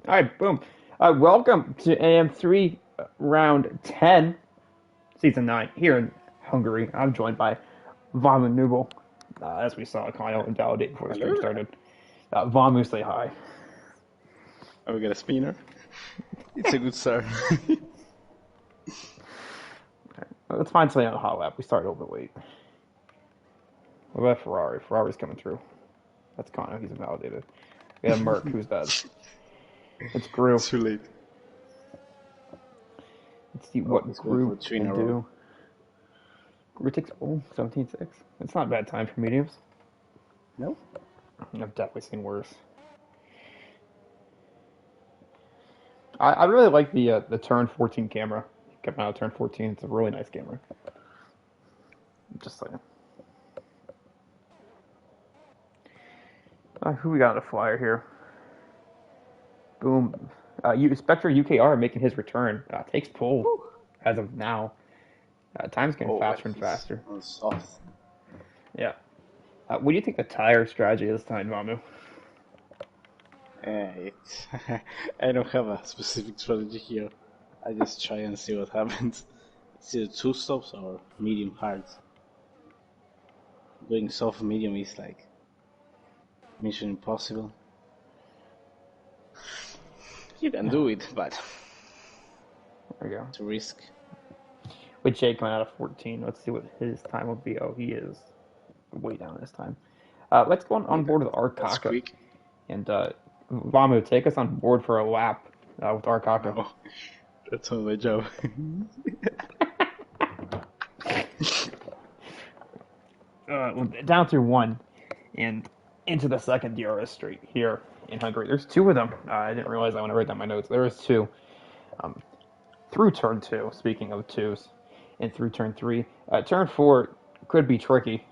All right, boom. Welcome to AM3 round 10, season 9, here in Hungary. I'm joined by Vamu Nubel, as we saw Kyle invalidate before the stream Hello? started. Vamu, say hi. Oh, we got a spinner. It's a good start. Let's find something on the hot lap. We started over late. What about Ferrari? Ferrari's coming through. That's Kano. He's invalidated. We have Merc, who's dead. It's Gru. Too late. Let's see Oh, what he's going for Gru three in will a row. do. Gru takes 17-6. It's not a bad time for mediums. No? I've definitely seen worse. I really like the turn 14 camera. Coming out of turn 14, it's a really nice camera. Just saying. Who we got on the flyer here? Boom. Spectre UKR making his return. Takes pole Whew. as of now. Time's getting Oh, but faster and he's faster. on soft. Yeah. What do you think the tire strategy this time, Mamu? It's I don't have a specific strategy here. I just try and see what happens. It's either two stops or medium hard. Going soft medium is like mission impossible. You can do it, but There we go. it's a risk. With Jake coming out of 14, let's see what his time will be. Oh, he is way down this time. Let's go on board with That's Arkaka. quick. And Vamu, take us on board for a lap with Arkaka. Oh, that's all my job. Down through one and into the second DRS straight here in Hungary. There's two of them. I didn't realize I want to write down my notes. There is two. Through turn two, speaking of twos, and through turn three. Turn four could be tricky.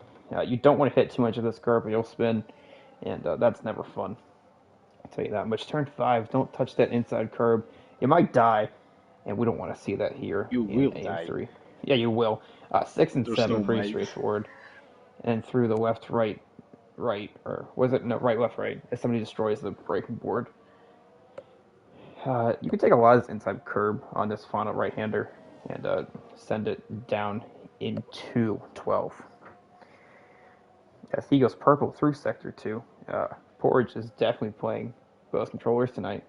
You don't want to hit too much of this curve or you'll spin, and that's never fun. I'll tell you that much. Turn five, don't touch that inside curb. You might die, and we don't want to see that here You in will die. AM3. Yeah, you will. Six and There's seven, no pretty mic. straightforward. And through the left, right, or was it no right, left, right? As somebody destroys the braking board. You can take a lot of this inside curb on this final right-hander and send it down into 12. As he goes purple through sector 2. Porridge is definitely playing both controllers tonight.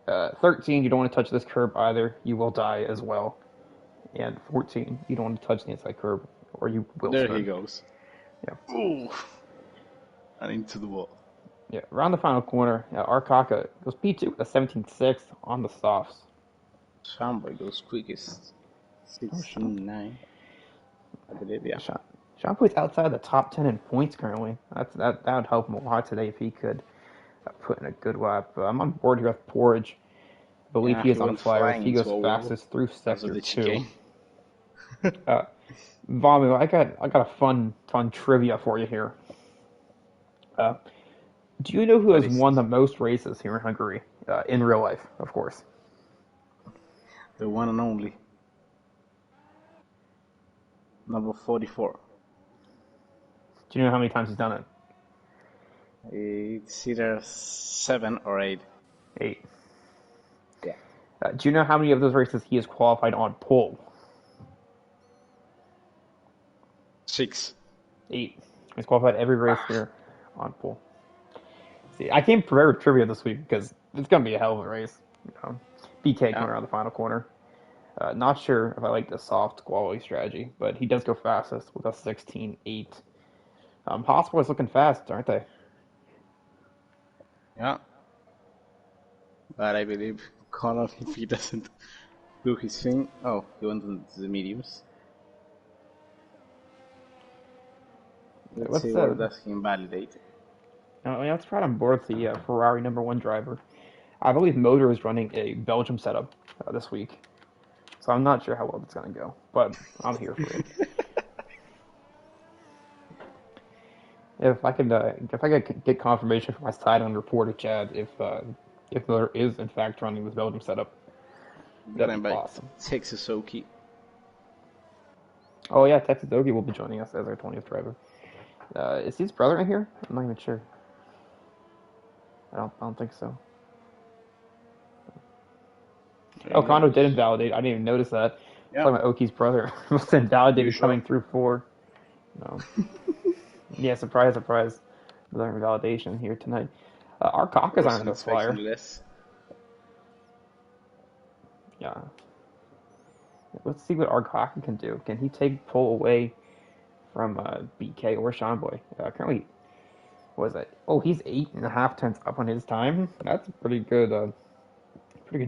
13, you don't want to touch this curb either. You will die as well. And 14, you don't want to touch the inside curb or you will There he spin. goes. Yeah. Ooh. And into the wall. Yeah, around the final corner, Arkaka goes P2 with a 17-6 on the softs. Shamboy goes quickest. Oh, 16-9. I believe, yeah. Shampoo's outside the top 10 in points currently. That would help him a lot today if he could put in a good lap. I'm on board here with Porridge. I believe Yeah, he he is on went fire. flying He into goes a wall fastest through because of sector the 2. chicane. Vamu, I got a fun trivia for you here. Uh, do you know who What has is won it? the most races here in Hungary? In real life, of course. The one and only. Number 44. Do you know how many times he's done it? It's either 7 or 8. 8. Yeah. Do you know how many of those races he has qualified on pole? 6. 8. He's qualified every race here on pole. See, I came prepared with trivia this week because it's going to be a hell of a race. BK Yeah. coming around the final corner. Not sure if I like the soft quality strategy, but he does go fastest with a 16.8. Hospital is looking fast, aren't they? Yeah. But I believe Connor, if he doesn't do his thing. Oh, he went into the mediums. Let's see Let's where does he invalidate. let's try on board with the Ferrari number one driver. I believe Motor is running a Belgium setup this week, so I'm not sure how well it's going to go, but I'm here for it. If I could get confirmation from my side on reporter Chad, if Miller is in fact running this Belgium setup, that'd Driven be by awesome. Texas Oki. Oh yeah, Texas Ogie will be joining us as our 20th driver. Is his brother in here? I'm not even sure. I don't think so. There Oh, he Kondo did goes. invalidate. I didn't even notice that. It's Yeah. like my Oki's brother. Must have You invalidated sure? coming through 4. No. Yeah, surprise, surprise. Another invalidation here tonight. Our I Kaka's on wasn't the flyer. expecting this. Yeah. Let's see what our Kaka can do. Can he take pull away from BK or Sean Boy? Currently, what is that? Oh, he's 8.5 tenths up on his time. That's a pretty good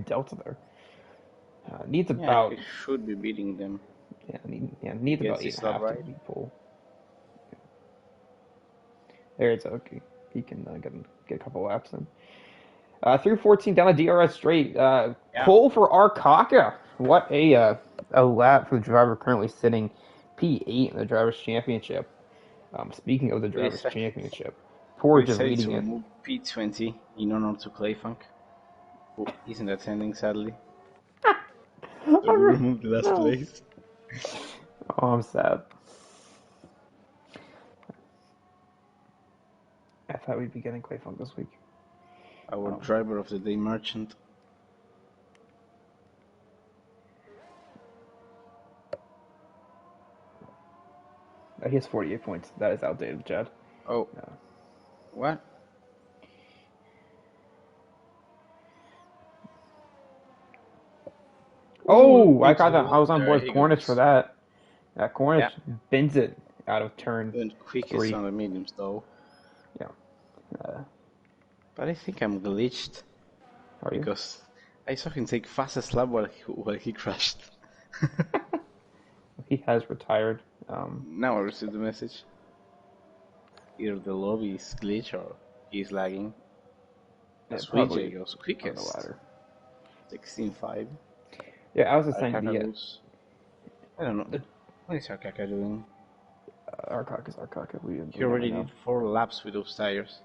delta there. Needs Yeah, about he should be beating them. He needs about gets eight his and a lap half to right. beat pull. There it's okay. He can get a couple laps in. Through 14 down the DRS straight. Yeah. Pull for Arkaka. What a lap for the driver currently sitting P8 in the Drivers' Championship. Speaking of the We Drivers' decided, Championship, we Poor just decided leading to it. remove P20 in honor to Clayfunk, who isn't attending sadly. So we removed the last No. place. Oh, I'm sad. I thought we'd be getting Clay Funk this week. Our Um, driver of the day merchant. he has 48 points. That is outdated, Chad. Oh, Uh, what? Ooh, oh, I into got the that. I was wall. on There board he Cornish for goes. that. Cornish Yeah, bins it out of turn went quickest 3. on the mediums though. Yeah. Uh, But I think I'm glitched are you? because I saw him take fastest lap while he crashed. He has retired. Now I received the message. Either the lobby is glitch or he's lagging. As Probably VJ goes on the quickest. ladder. 16.5. Yeah, I was just saying Arkaka goes. I don't know. the What is Arkaka doing? Arcock is Arcock. We He never already know. did 4 laps with those tires.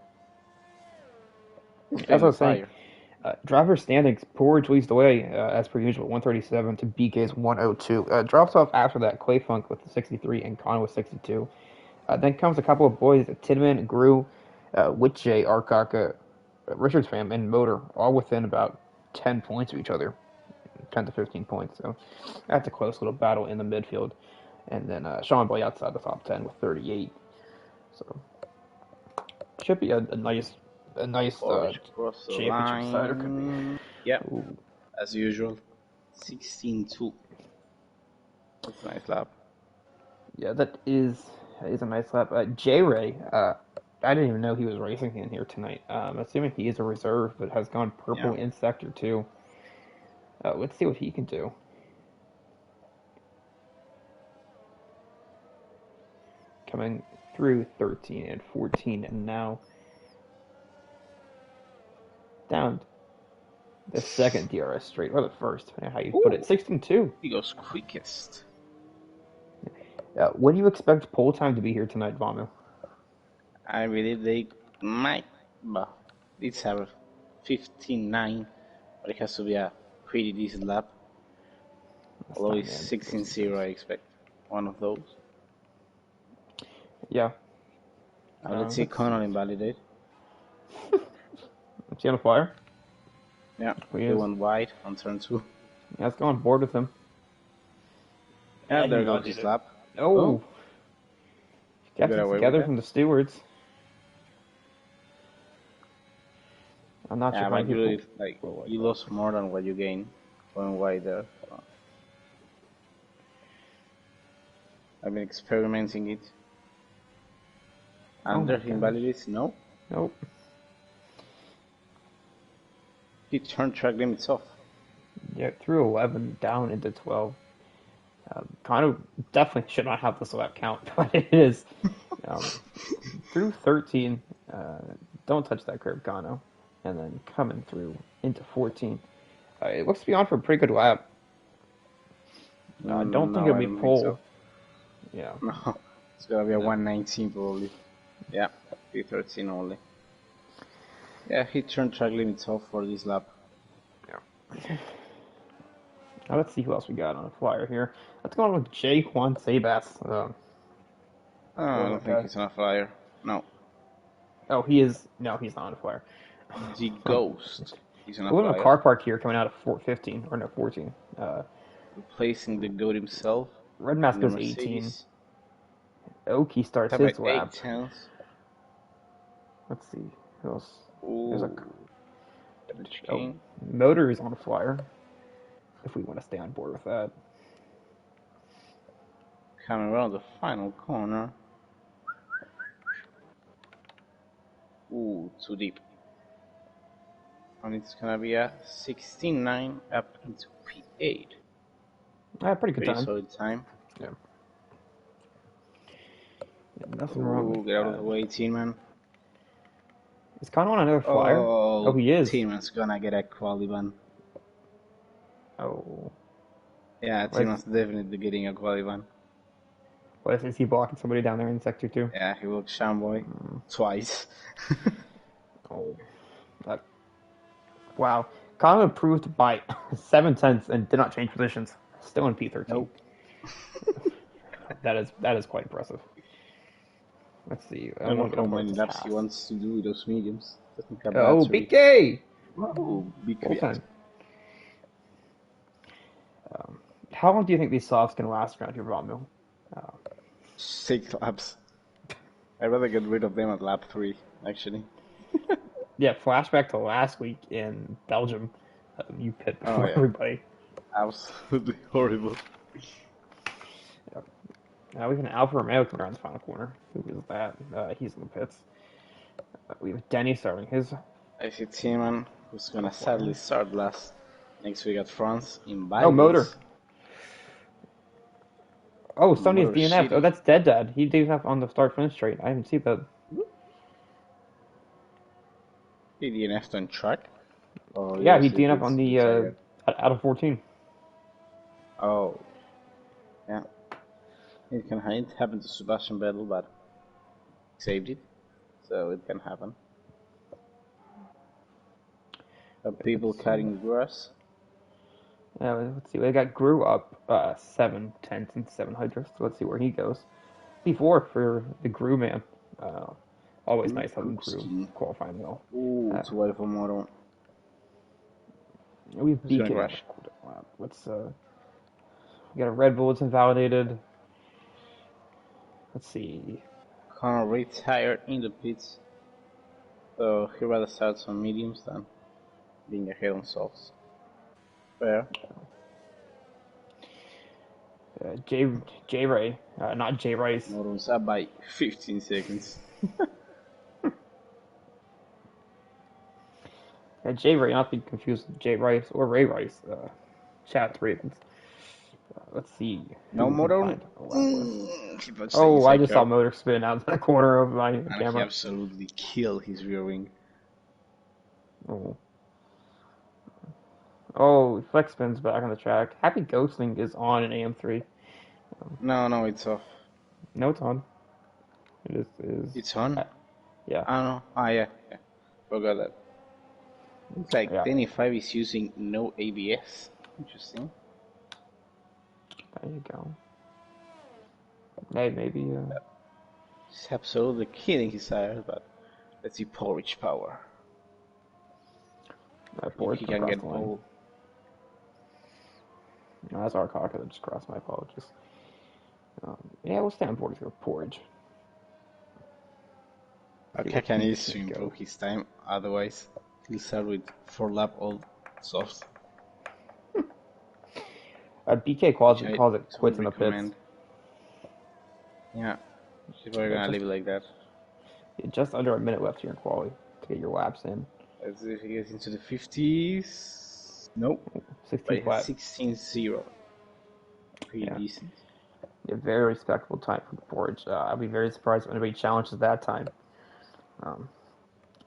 Who's As playing I with was saying, fire? driver standings, Porridge leads the way as per usual, 137 to BK's 102. Drops off after that Clay Funk with 63 and Con with 62. Then comes a couple of boys, Tidman, Grew, Witche, Arkaka, Richards fam, and Motor, all within about 10 points of each other, 10 to 15 points. So that's a close little battle in the midfield. And then Sean Boy outside the top 10 with 38. So should be a nice Porridge across the championship cider could be. line. Yep, Ooh. as usual. 16.2. That's a nice lap. Yeah, that is a nice lap. J Ray, I didn't even know he was racing in here tonight. Assuming he is a reserve, but has gone Yeah. purple in sector 2. Let's see what he can do. Coming through 13 and 14, and now down the second DRS straight, or the first, depending on how you put it. Ooh, 16-2. he goes quickest. What do you expect pole time to be here tonight, Vanu? I believe they might, but it's a 15.9, but it has to be a pretty decent lap. This Although time, it's man. 16.0, I expect one of those. Yeah. Now let's see Let's see. Connell invalidate. Is he on a flyer? Yeah, He he is. went wide on turn 2. Yeah, let's go on board with him. Yeah, And there he goes dodged his it. lap. Oh, He kept got it away with together that. from the stewards. I'm not sure Yeah, how but many really, people like, will like you that. lost more than what you gained going wide there. So, I've been experimenting it. Oh Under my gosh. invalidates? No. Nope. He turned track limits off. Yeah, through 11 down into 12. Kind of definitely should not have this lap count, but it is. Um, through 13, don't touch that curb, Gano. And then coming through into 14. It looks to be on for a pretty good lap. I don't think No, it'll I be don't think so. pole. Yeah. No, it's gonna be a No. 119 probably. Yeah, P13 only. Yeah, he turned track limits off for this lap. Yeah. Now let's see who else we got on the flyer here. Let's go on with J. Juan Sabas. Oh, I Boy, don't that think guy. he's on a flyer. No, Oh, he is. No, he's not on the flyer. the Ghost. He's on a A little flyer. car park here coming out of 415, or no, 14. Replacing the GOAT himself Red Mask in the goes 18. Mercedes. Oki starts Top at his 8 lap. tenths. Let's see. Who else? There's a Ooh. The oh, chicane. motor is on a flyer. If we want to stay on board with that. Coming around the final corner. Ooh, too deep. And it's gonna be a 16.9 up into P8. Pretty good Pretty time. solid time. Yeah. Nothing wrong Ooh, with get out of that. the way, Tin-Man. Is Connor on another flyer? Oh, Oh, he is. Tin-Man's gonna get a quali ban. Oh. Yeah, Tin-Man's definitely getting a quali ban. What is he blocking somebody down there in sector 2? Yeah, he looked Shamboy twice. Oh. That, wow. Connor improved by 7 tenths and did not change positions. Still in P13. Nope. That is quite impressive. Let's see. I don't know want to get how up many with laps he wants to do with those mediums. Doesn't have Oh, battery. BK! Whoa, be Full quiet. time. How long do you think these softs can last around here, Romu? 6 laps. I'd rather get rid of them at lap 3, actually. Yeah, flashback to last week in Belgium. You pit Oh, before yeah. everybody. Absolutely horrible. Now we have an Alfa Romeo coming around the final corner. Who is that? He's in the pits. We have Denny starting his. I see Tiemann, who's gonna sadly start last. Next we got France in Oh, motor. Bibles. Oh, Sony's Motor DNF. Oh, City. that's Dead Dad. He DNF on the start finish straight. I haven't seen that. He DNF'd on track? Or Yeah, he yes, it DNF did on the the target. out of 14. Oh, yeah. It happened to Sebastian Vettel, but saved it. So it can happen. People cutting grass. Let's see. We got Grew up 7 tenths and 7 hundredths. Let's see where he goes. P4 for the Grew man. Uh, Always nice having Grew Ski. qualifying well. Ooh, too wide for motor. We have Who's gonna BK on crash? the lap. We got a Red Bull. It's invalidated. Let's see. Connor retired in the pits. So he rather start on mediums than being ahead on softs. Fair. J Ray, not J Rice. Motor's up by 15 seconds. J Ray, not to be confused with J Rice or Ray Rice. Chat Ravens. Let's see. No Who we can motor. find a lap with. He touched the Oh, I inside just saw curb, motor spin out of the corner of my and he camera. absolutely killed his rear wing. Oh. Oh, Flex spins back on the track. Happy Ghosting is on an AM3. No, it's off. No, it's on. It is. It's on? Yeah. I don't know. Yeah. Forgot that. Looks like Yeah. 25 is using no ABS. Interesting. There you go. Hey, maybe. He's absolutely killing his tires, but let's see porridge power. That If board he can can cross get the line. all. No, that's our cock that just crossed. My apologies. Yeah, we'll stay on board for porridge. Kakan needs to improve his time, otherwise he'll start with 4 lap old soft. BK calls it Don't quits in the pits. recommend. Yeah, she's probably gonna leave it like that. Just under a minute left here in quali to get your laps in. Let's see if he gets into the 50s. Nope. 16th lap. 16-0. Pretty decent. A very respectable time for porridge. I'd be very surprised if anybody challenges that time.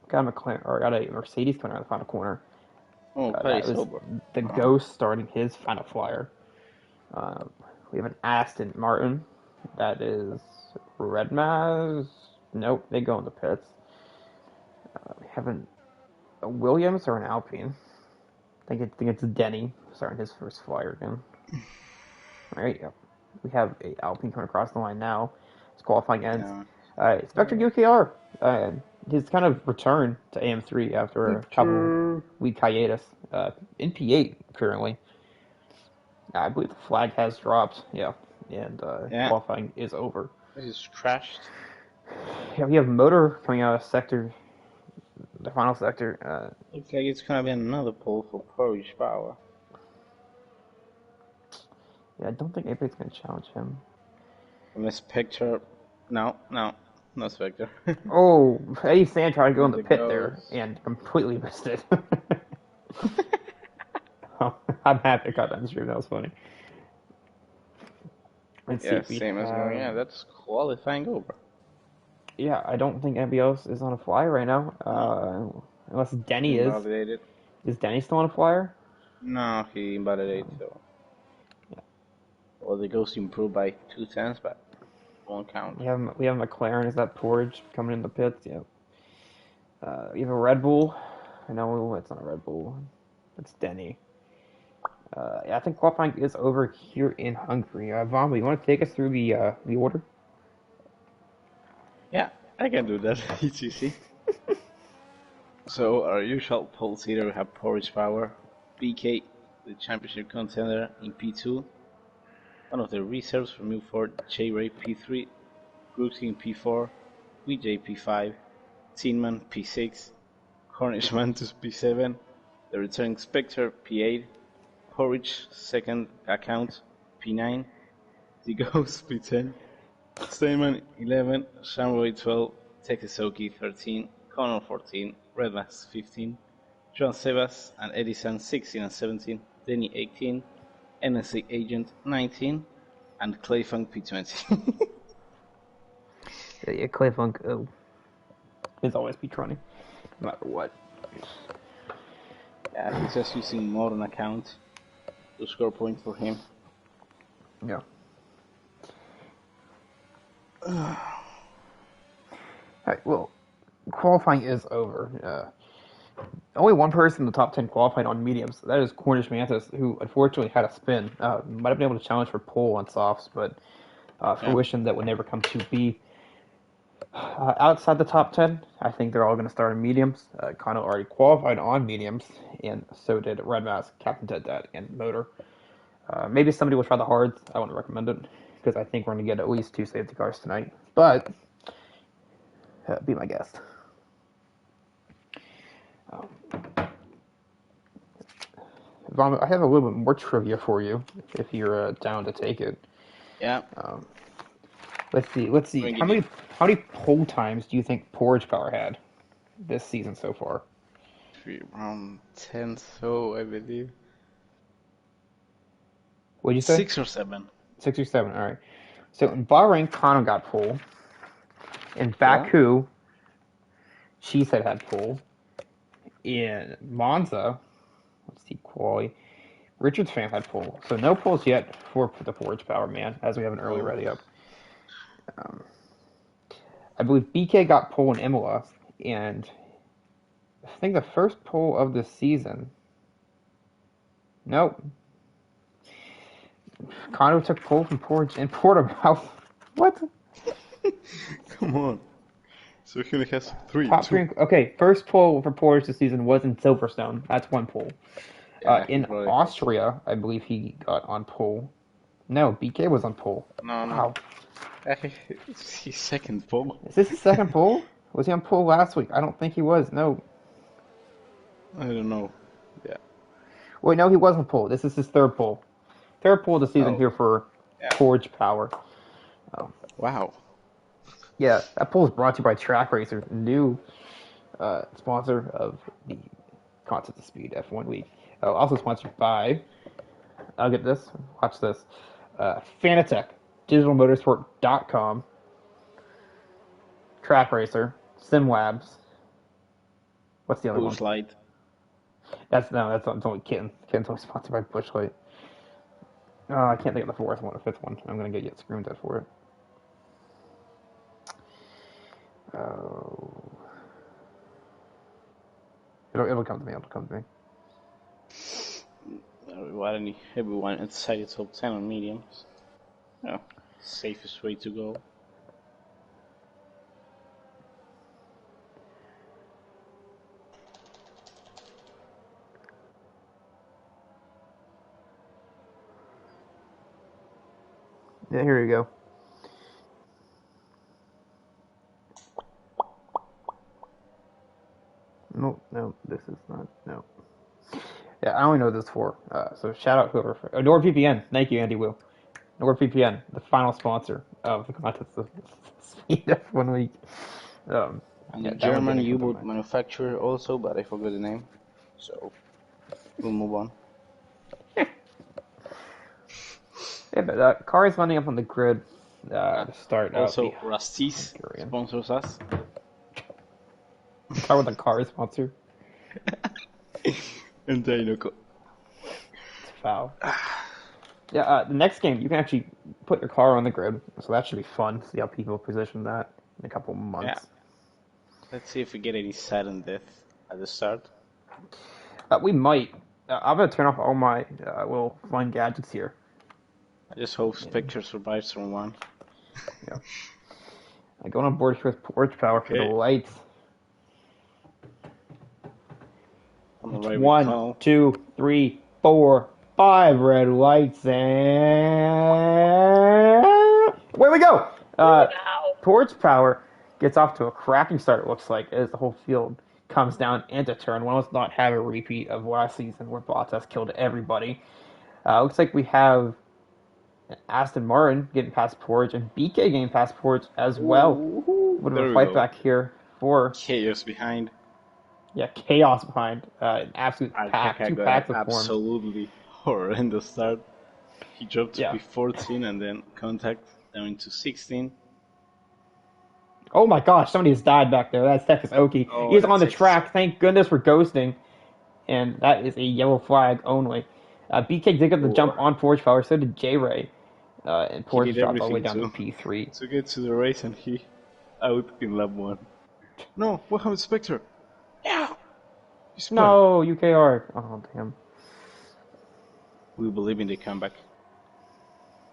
Got a Mercedes coming around the final corner. Oh, That was the Ghost starting his final flyer. We have an Aston Martin. That is Red Maz. Nope, they go in the pits. We have a Williams or an Alpine. I think it's Denny starting his first flyer again. There you go. We have a Alpine coming across the line now. It's qualifying ends. Spectre UKR. his kind of return to AM3 after a couple Victor. week hiatus. In P8 currently. I believe the flag has dropped. Yeah, and Yeah, qualifying is over. this is crashed. Yeah, we have motor coming out of sector, the final sector. Looks like it's gonna be another pull for Polish Power. Yeah, I don't think anybody's gonna challenge him. From this picture, no, no, no Spectre. Oh, Eddie Sand tried to go in There the it pit there goes. and completely missed it. I'm happy I caught that in stream. That was funny. Let's see Yeah, if we same as going. have. Yeah, that's qualifying over. Yeah, I don't think anybody else is on a flyer right now. No, Unless Denny is. invalidated. Is Denny still on a flyer? No, he invalidated. So, Yeah. well, the ghost improved by 2 cents, but won't count. We have McLaren. Is that Porridge coming in the pits? Yeah. We have a Red Bull. I know it's not a Red Bull. It's Denny. Yeah, I think qualifying is over here in Hungary. Vomba, you want to take us through the order? Yeah, I can do that. It's easy. So our usual polls here we have Porridge Power, BK, the championship contender in P2, one of the reserves from Milford, J-Ray P3, Brooksy in P4, VJ P5, Tinman P6, Cornish Mantus P7, the returning Spectre P8, Porridge second account P9, The Ghost P10, Stayman 11, Shamroy 12, Tekesoki 13, Connor 14, Redmax 15, John Sebas and Edison 16 and 17, Denny 18, NSA Agent 19, and Clayfunk P20. Yeah, Clay Funk is always be running, no matter what. Yeah, he's just using modern account to score points for him. Yeah. Alright, well, qualifying is over. Only one person in the top 10 qualified on mediums. That is Cornish Mantis, who unfortunately had a spin. Might have been able to challenge for pole on softs, but Yeah. fruition that would never come to be. Outside the top 10, I think they're all going to start in mediums. Kano already qualified on mediums, and so did Red Mask, Captain Dead Dad, and Motor. Maybe somebody will try the hards. I wouldn't recommend it, because I think we're going to get at least 2 safety cars tonight. But, be my guest. Um, Vaughn, I have a little bit more trivia for you, if you're down to take it. Yeah. Um, let's see. Let's see. Bring How it in. many pole times do you think Porridge Power had this season so far? Around 10, so I believe. What'd you say? 6 or 7. 6 or 7. All right. So in Bahrain, Kano got pole. In Yeah. Baku, Cheesehead had pole. In Monza, let's see, quality. Richard's fan had pole. So no poles yet for the Porridge Power man, as we have an early Oh. ready up. Um, I believe BK got pole in Imola, and I think the first pole of the season. Nope. Kano took pole from Porridge in Portimao. What? Come on. So he only has three, Top two. three. Okay, first pole for Porridge this season was in Silverstone. That's one pole. Yeah, he In probably has. Austria, I believe he got on pole. No, BK was on pole. No, no. Wow. It's his second pole. Is this his second pole? Was he on pole last week? I don't think he was. No. I don't know. Yeah. Wait, no, he was on pole. This is his third pole. Third pole of the season Oh, here for yeah. Porridge Power. Wow. Yeah, that pole is brought to you by Track Racer, new sponsor of the Concept of Speed F1 Week. Also sponsored by, I'll get this, watch this, Fanatec, digitalmotorsport.com, Track Racer, SimLabs. What's the other one? Bush light. That's only Kitten. Kitten's only sponsored by Bushlight. I can't think of the fourth one or fifth one. I'm gonna get screamed at for it. Oh, it'll come to me. It'll come to me. Everyone inside the top 10 on mediums. Yeah. Safest way to go. Yeah, here you go. No, this is not. No. Yeah, I only know this for. So shout out whoever. NordVPN. Thank you, Andy Wu. NordVPN, the final sponsor of the contest of Speed F1 Week. Um, And yeah, a that one German didn't come to U-boat mind. manufacturer also, but I forgot the name. So we'll move on. Yeah, but cars lining up on the grid to start out the Also, Rastis Hungarian. sponsors us. Start with the car sponsor. And Dinoco. It's foul. Yeah, the next game you can actually put your car on the grid, so that should be fun. See how people position that in a couple Yeah. months. Let's see if we get any sudden death at the start. We might. I'm gonna turn off all my little fun gadgets here. I just hope Spectre survives from one. Yeah. Going on board here with porch power for the Okay. lights. On the It's right 1, tunnel. 2, 3, 4, 5 red lights, and where we go. Porch power gets off to a cracking start. It looks like as the whole field comes down into turn one. Let's not have a repeat of last season where Bottas killed everybody. Looks like we have Aston Martin getting past Porch and BK getting past Porch as well. Ooh, Bit of there a we fight go. back here for Chaos behind. chaos behind an absolute pack. Alpaca Two got an packs have formed. absolutely horrendous start. He dropped to Yeah. P14 and then contact down into 16. Oh my gosh, somebody has died back there. That's Texas Oki. Oh, He's that's on the Texas. track. Thank goodness for ghosting. And that is a yellow flag only. BK did get the jump on Forge Power, so did J Ray. And He Forge did dropped all the way everything down to P3. to get to the race and he out in lap 1. No, what happened to Spectre? Yeah! He spun. No, UKR. Oh, damn. We believe in the comeback.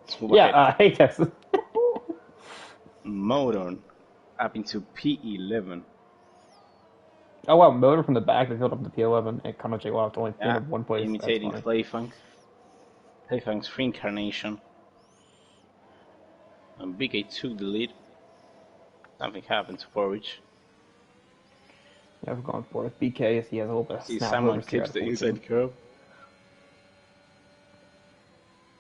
Let's move Yeah, ahead. hey, Texas. Modern up into P11. Oh, wow, motor from the back. They filled up the P11. And Connor J. Loft only filled Yeah, up one place. imitating That's funny. Clayfunk. Clayfunk's reincarnation. And BK took the lead. Something happened to Porridge. Yeah, we're going for it. BK as he has a little bit of See, snap someone overs here. keeps the inside curve.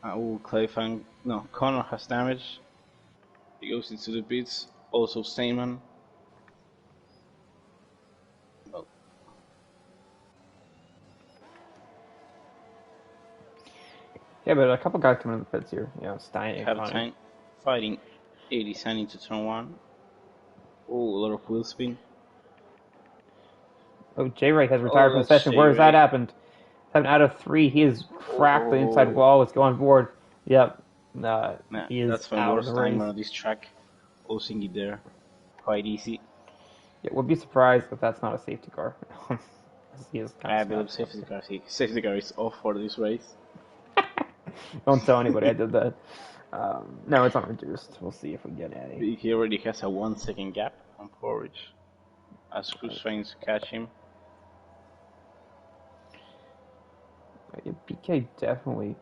Clayfunk. No, Connor has damage. He goes into the pits. Also, Stayman. Well, Yeah, but a couple guys coming in the pits here. You know, Stein and Connor. Captain fighting 80 Sun into turn 1. Oh, a lot of wheel spin. Oh, J Ray has retired from the that's session. Where has that J-Ray. happened? 7 out of 3. He has cracked the inside wall. Let's go on board. Yep. He is That's my out of worst the race. timer on this track. Losing it there. Quite easy. Yeah, would be surprised if that's not a safety car. He is kind I of believe safety car is off for this race. Don't tell anybody I did that. No, it's unreduced. We'll see if we get any. He already has a 1 second gap on Porridge. As Cruz trying to catch him. Yeah, BK definitely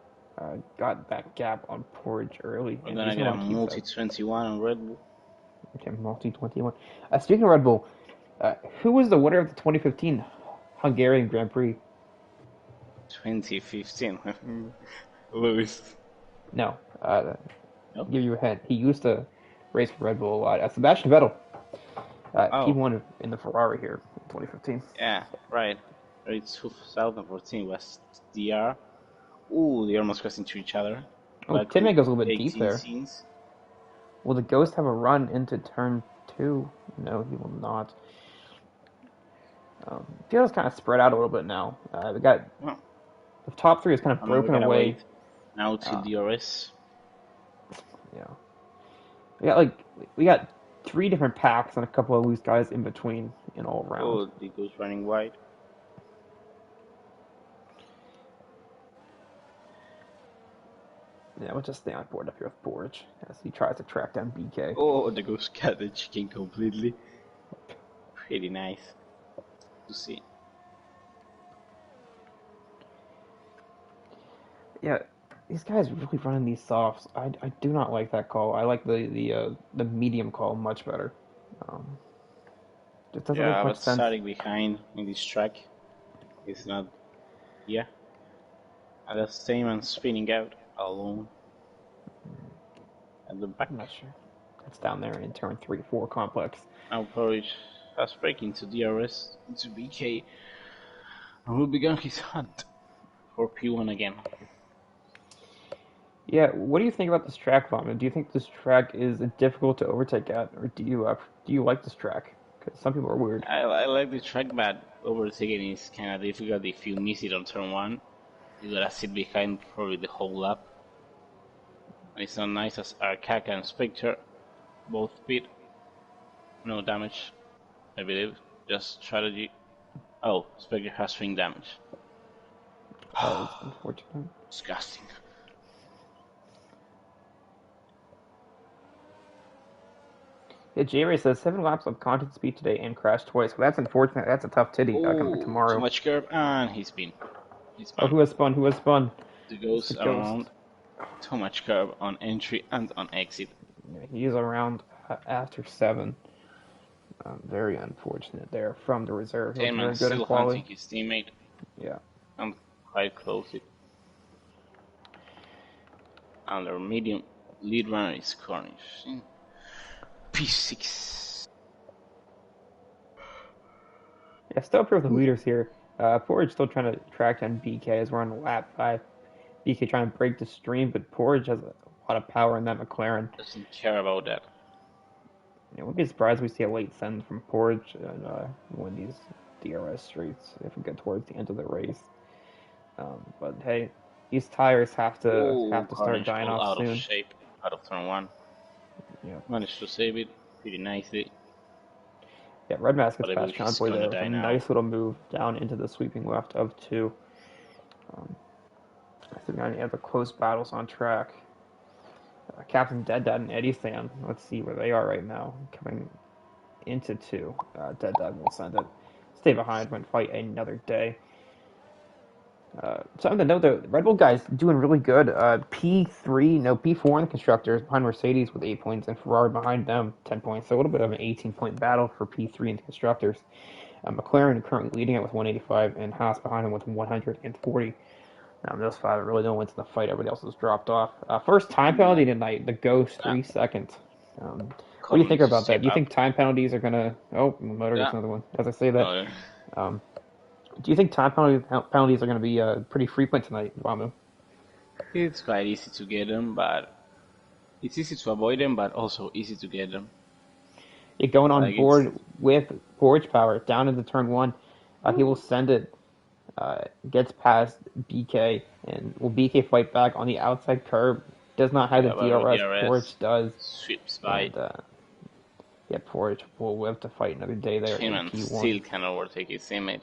got that gap on Porridge early. We're And gonna he's get a gonna keep multi that. 21 on Red Bull. Okay, multi 21. Speaking of Red Bull, who was the winner of the 2015 Hungarian Grand Prix? 2015. Lewis. No, No? give you a hint. He used to race for Red Bull a lot. Sebastian Vettel. He won in the Ferrari here in 2015. Yeah, right. It's 2014 was DR. Ooh, they almost crossed into each other. Oh, Tinman goes a little bit deep there. Scenes. Will the Ghost have a run into turn 2? No, he will not. Field is kind of spread out a little bit now. We got the top 3 is kind of broken away. Wait. Now to DRS. Yeah, we got 3 different packs and a couple of loose guys in between in all round. Oh, the goes running wide. Yeah, we'll just stay on board up here with Borge as he tries to track down BK. Oh, the ghost got the chicken completely. Pretty nice to see. Yeah, these guys really running these softs. I do not like that call. I like the medium call much better. Um, it doesn't make Yeah, much but sense. starting behind in this track is not. Yeah, and that's same and spinning out alone at the I'm back. not sure. That's down there in turn 3, 4 complex. Now Porridge has break into DRS into BK and will begin his hunt for P1 again. Yeah, what do you think about this track, Vaughn? Do you think this track is difficult to overtake at, or do you like this track? Because some people are weird. I like the track, but overtaking is kind of difficult if you miss it on turn one. You gotta sit behind probably the whole lap. And it's not nice as Arkaka and Spectre both pit. No damage, I believe. Just strategy. Oh, Spectre has swing damage. Oh, it's unfortunate. Disgusting. Yeah, J-Ray says 7 laps of content speed today and crashed twice. Well, that's unfortunate. That's a tough titty coming Oh, too tomorrow. much curb, and he's been. He's Oh, gone. who has spun? Who has spun? The It's the ghost ghost. around. Too much curb on entry and on exit. Yeah, he is around after 7. Very unfortunate there from the reserve. He looked Tainman very good in still hunting quali. his teammate Yeah. and quite close it. And their medium lead runner is Cornish. P6. Yeah, still proof the leaders here. Porridge still trying to track down BK as we're on lap 5. BK trying to break the stream, but Porridge has a lot of power in that McLaren. Doesn't care about that. Yeah, we'll be surprised if we see a late send from Porridge and win these DRS streets if we get towards the end of the race. But hey, these tires Oh, have to start Cornish dying all off out of soon. shape out of turn one. Yeah, Managed to save it pretty nicely, yeah. Red Mask but gets I past believe he's Convoy gonna there with a die now. nice little move down into the sweeping left of 2. Um, I think we have the close battles on track. Captain Dead Dad and Eddie Stan. Let's see where they are right now. Coming into 2. Dead Dad will send it. Stay behind when fight another day. Something to note though, the Red Bull guys doing really good. P3, no P4 in the constructors behind Mercedes with 8 points and Ferrari behind them 10 points. So a little bit of an 18-point battle for P3 in the constructors. McLaren currently leading it with 185 and Haas behind him with 140. Those 5 really don't win to the fight. Everybody else has dropped off. First time penalty tonight. The Ghost Yeah, 3 seconds. What do you Connor think needs to about that? step Do you up. think time penalties are gonna? Oh, motor gets Yeah, another one. As I say that, no, um, do you think penalties are going to be pretty frequent tonight, Vamu? it's quite easy to get them, but it's easy to avoid them, but also easy to get them. Yeah, going on Like it's board with Porridge Power down into turn 1, he will send it. Gets past BK and will BK fight back on the outside curb. Does not have the yeah, but with DRS. DRS Porridge does, sweeps by. and yeah, Porridge will have to fight another day there in Tillman P1. still can overtake his teammate.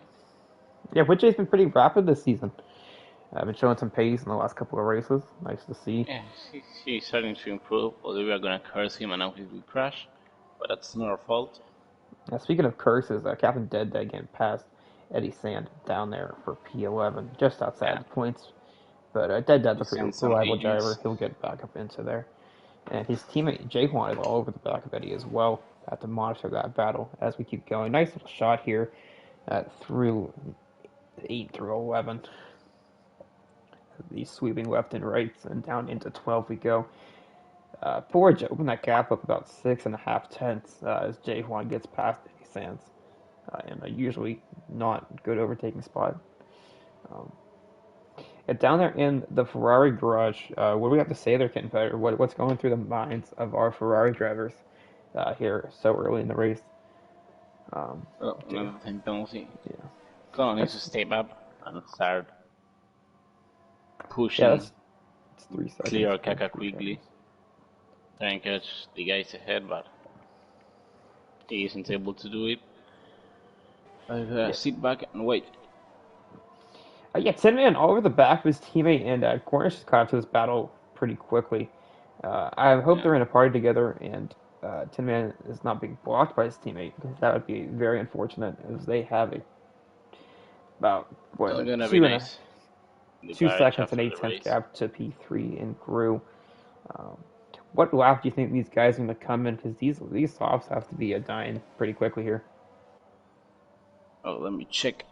Yeah, which has been pretty rapid this season. Been showing some pace in the last couple of races. Nice to see. Yeah, he's starting to improve. Although we are gonna curse him and now he will crash, but that's not our fault. Speaking of curses, Captain Dead Day getting past Eddie Sand down there for P11, just outside Yeah, the points. But Dead Dead's he a pretty sent some reliable driver. agents. He'll get back up into there. And his teammate Jaquan is all over the back of Eddie as well. Have to monitor that battle as we keep going. Nice little shot here through 8 through 11. These sweeping left and right, and down into 12 we go. Porridge opened that gap up about 6.5 tenths as Jaquan gets past Eddie Sands. In a usually not good overtaking spot. Um, and down there in the Ferrari garage, what do we have to say there, Ken Fetter? What's going through the minds of our Ferrari drivers here so early in the race? Um, Oh, Jay, another time penalty. yeah, Connor needs to that's step up and start yeah, pushing that's 3 seconds. clear Or Kaka 3 seconds. quickly. Try and catch the guys ahead, but he isn't able to do it. I Yeah, sit back and wait. yeah, Tin Man all over the back of his teammate, and Cornish has caught up to this battle pretty quickly. I hope Yeah, they're in a party together, and Tin Man is not being blocked by his teammate because that would be very unfortunate, as they have about what it's a gonna be two and a nice. the Two garage seconds and after eight the tenths race. gap to P3 and Grew. Um, what lap do you think these guys are going to come in? Because these softs have to be dying pretty quickly here. Oh, let me check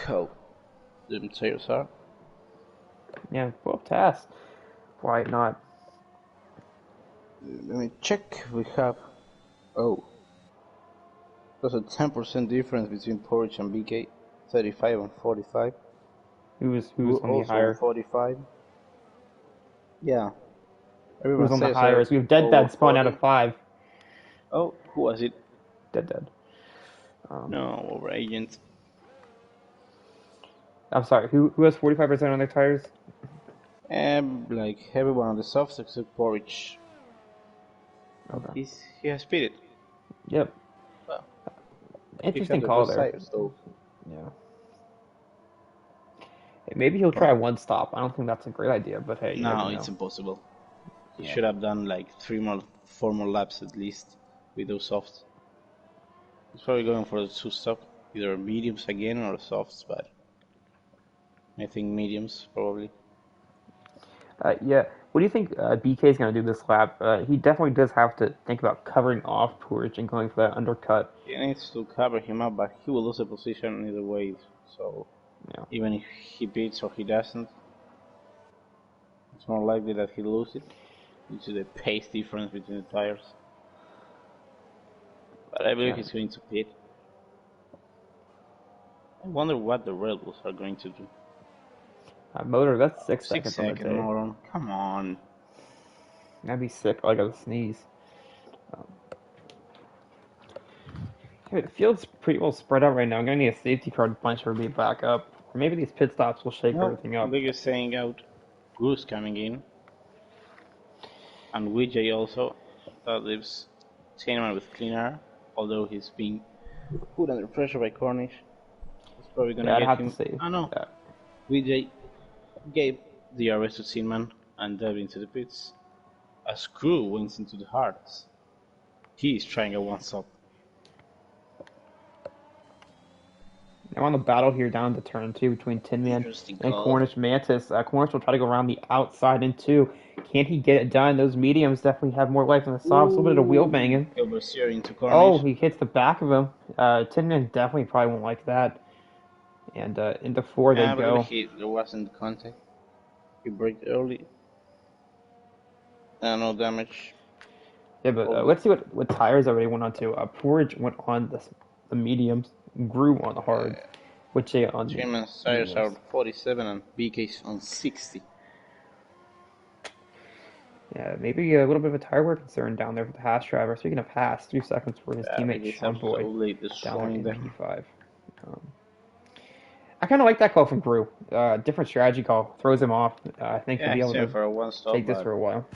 how the tires are. Yeah, well, tasks. Why not? Let me check. We have. Oh, there's a 10% difference between Porridge and BK. 35 and 45. Who's We're on the also on higher? 45. Yeah, Who's everyone on the says higher? are So we have Dead over Dad spawn out 40. of 5. Oh, who was it? Dead. Um, No, over Agent. I'm sorry. Who has 45% on their tires? Like everyone on the softs except Porridge. Okay. He has speeded. Yep. Well, he has Interesting the call best there. tires though. Yeah. Hey, maybe he'll try one stop. I don't think that's a great idea, but hey, you never No, know. it's impossible. He Yeah. should have done like 4 more laps at least with those softs. He's probably going for the 2 stop, either mediums again or softs, but I think mediums probably. Yeah. What do you think BK is going to do this lap? He definitely does have to think about covering off Poorich and going for that undercut. He needs to cover him up, but he will lose the position either way. So Yeah. even if he beats or he doesn't, it's more likely that he'll lose it due to the pace difference between the tires. But I believe Yeah. he's going to pit. I wonder what the Red Bulls are going to do. Motor, that's Oh, 6 six seconds on the second day. moron. Come on. That'd be sick. Like a sneeze. Um, yeah, the field's pretty well spread out right now. I'm going to need a safety car to punch or be back up. Or maybe these pit stops will shake No, everything up. look is saying out. Goose coming in. And Vijay also. That leaves Tainman with clean air. Although he's being put under pressure by Cornish. It's probably gonna Yeah, I'd get have to him. say. Oh no. Yeah. Vijay gave the arrest to Tinman and dived into the pits. A screw went into the hearts. He is trying a one-stop. I'm on the battle here down to turn 2 between Tin Man Interesting and call. Cornish Mantis. Cornish will try to go around the outside in 2. Can he get it done? Those mediums definitely have more life than the softs. A little bit of wheel Ooh, banging. oversteering to Oh, Cornish. he hits the back of him. Tin Man definitely probably won't like that. And into 4 they I believe go. there wasn't contact. He braked early. No damage. Yeah, but All good. let's see what tires everybody went on to. Porridge went on the mediums, Grew on the hards, which they on the Chairman's tires mediums. are 47 and BK's on 60. Yeah, maybe a little bit of a tire wear concern down there for the Haas driver. Speaking of Haas, 3 seconds for his Yeah, teammate it is Sean Boy absolutely down there destroying in them. P5. Um, I kind of like that call from Grew. Different strategy call. Throws him off. I think he'll Yeah, be he's able going to for a one stop, take this for but a while.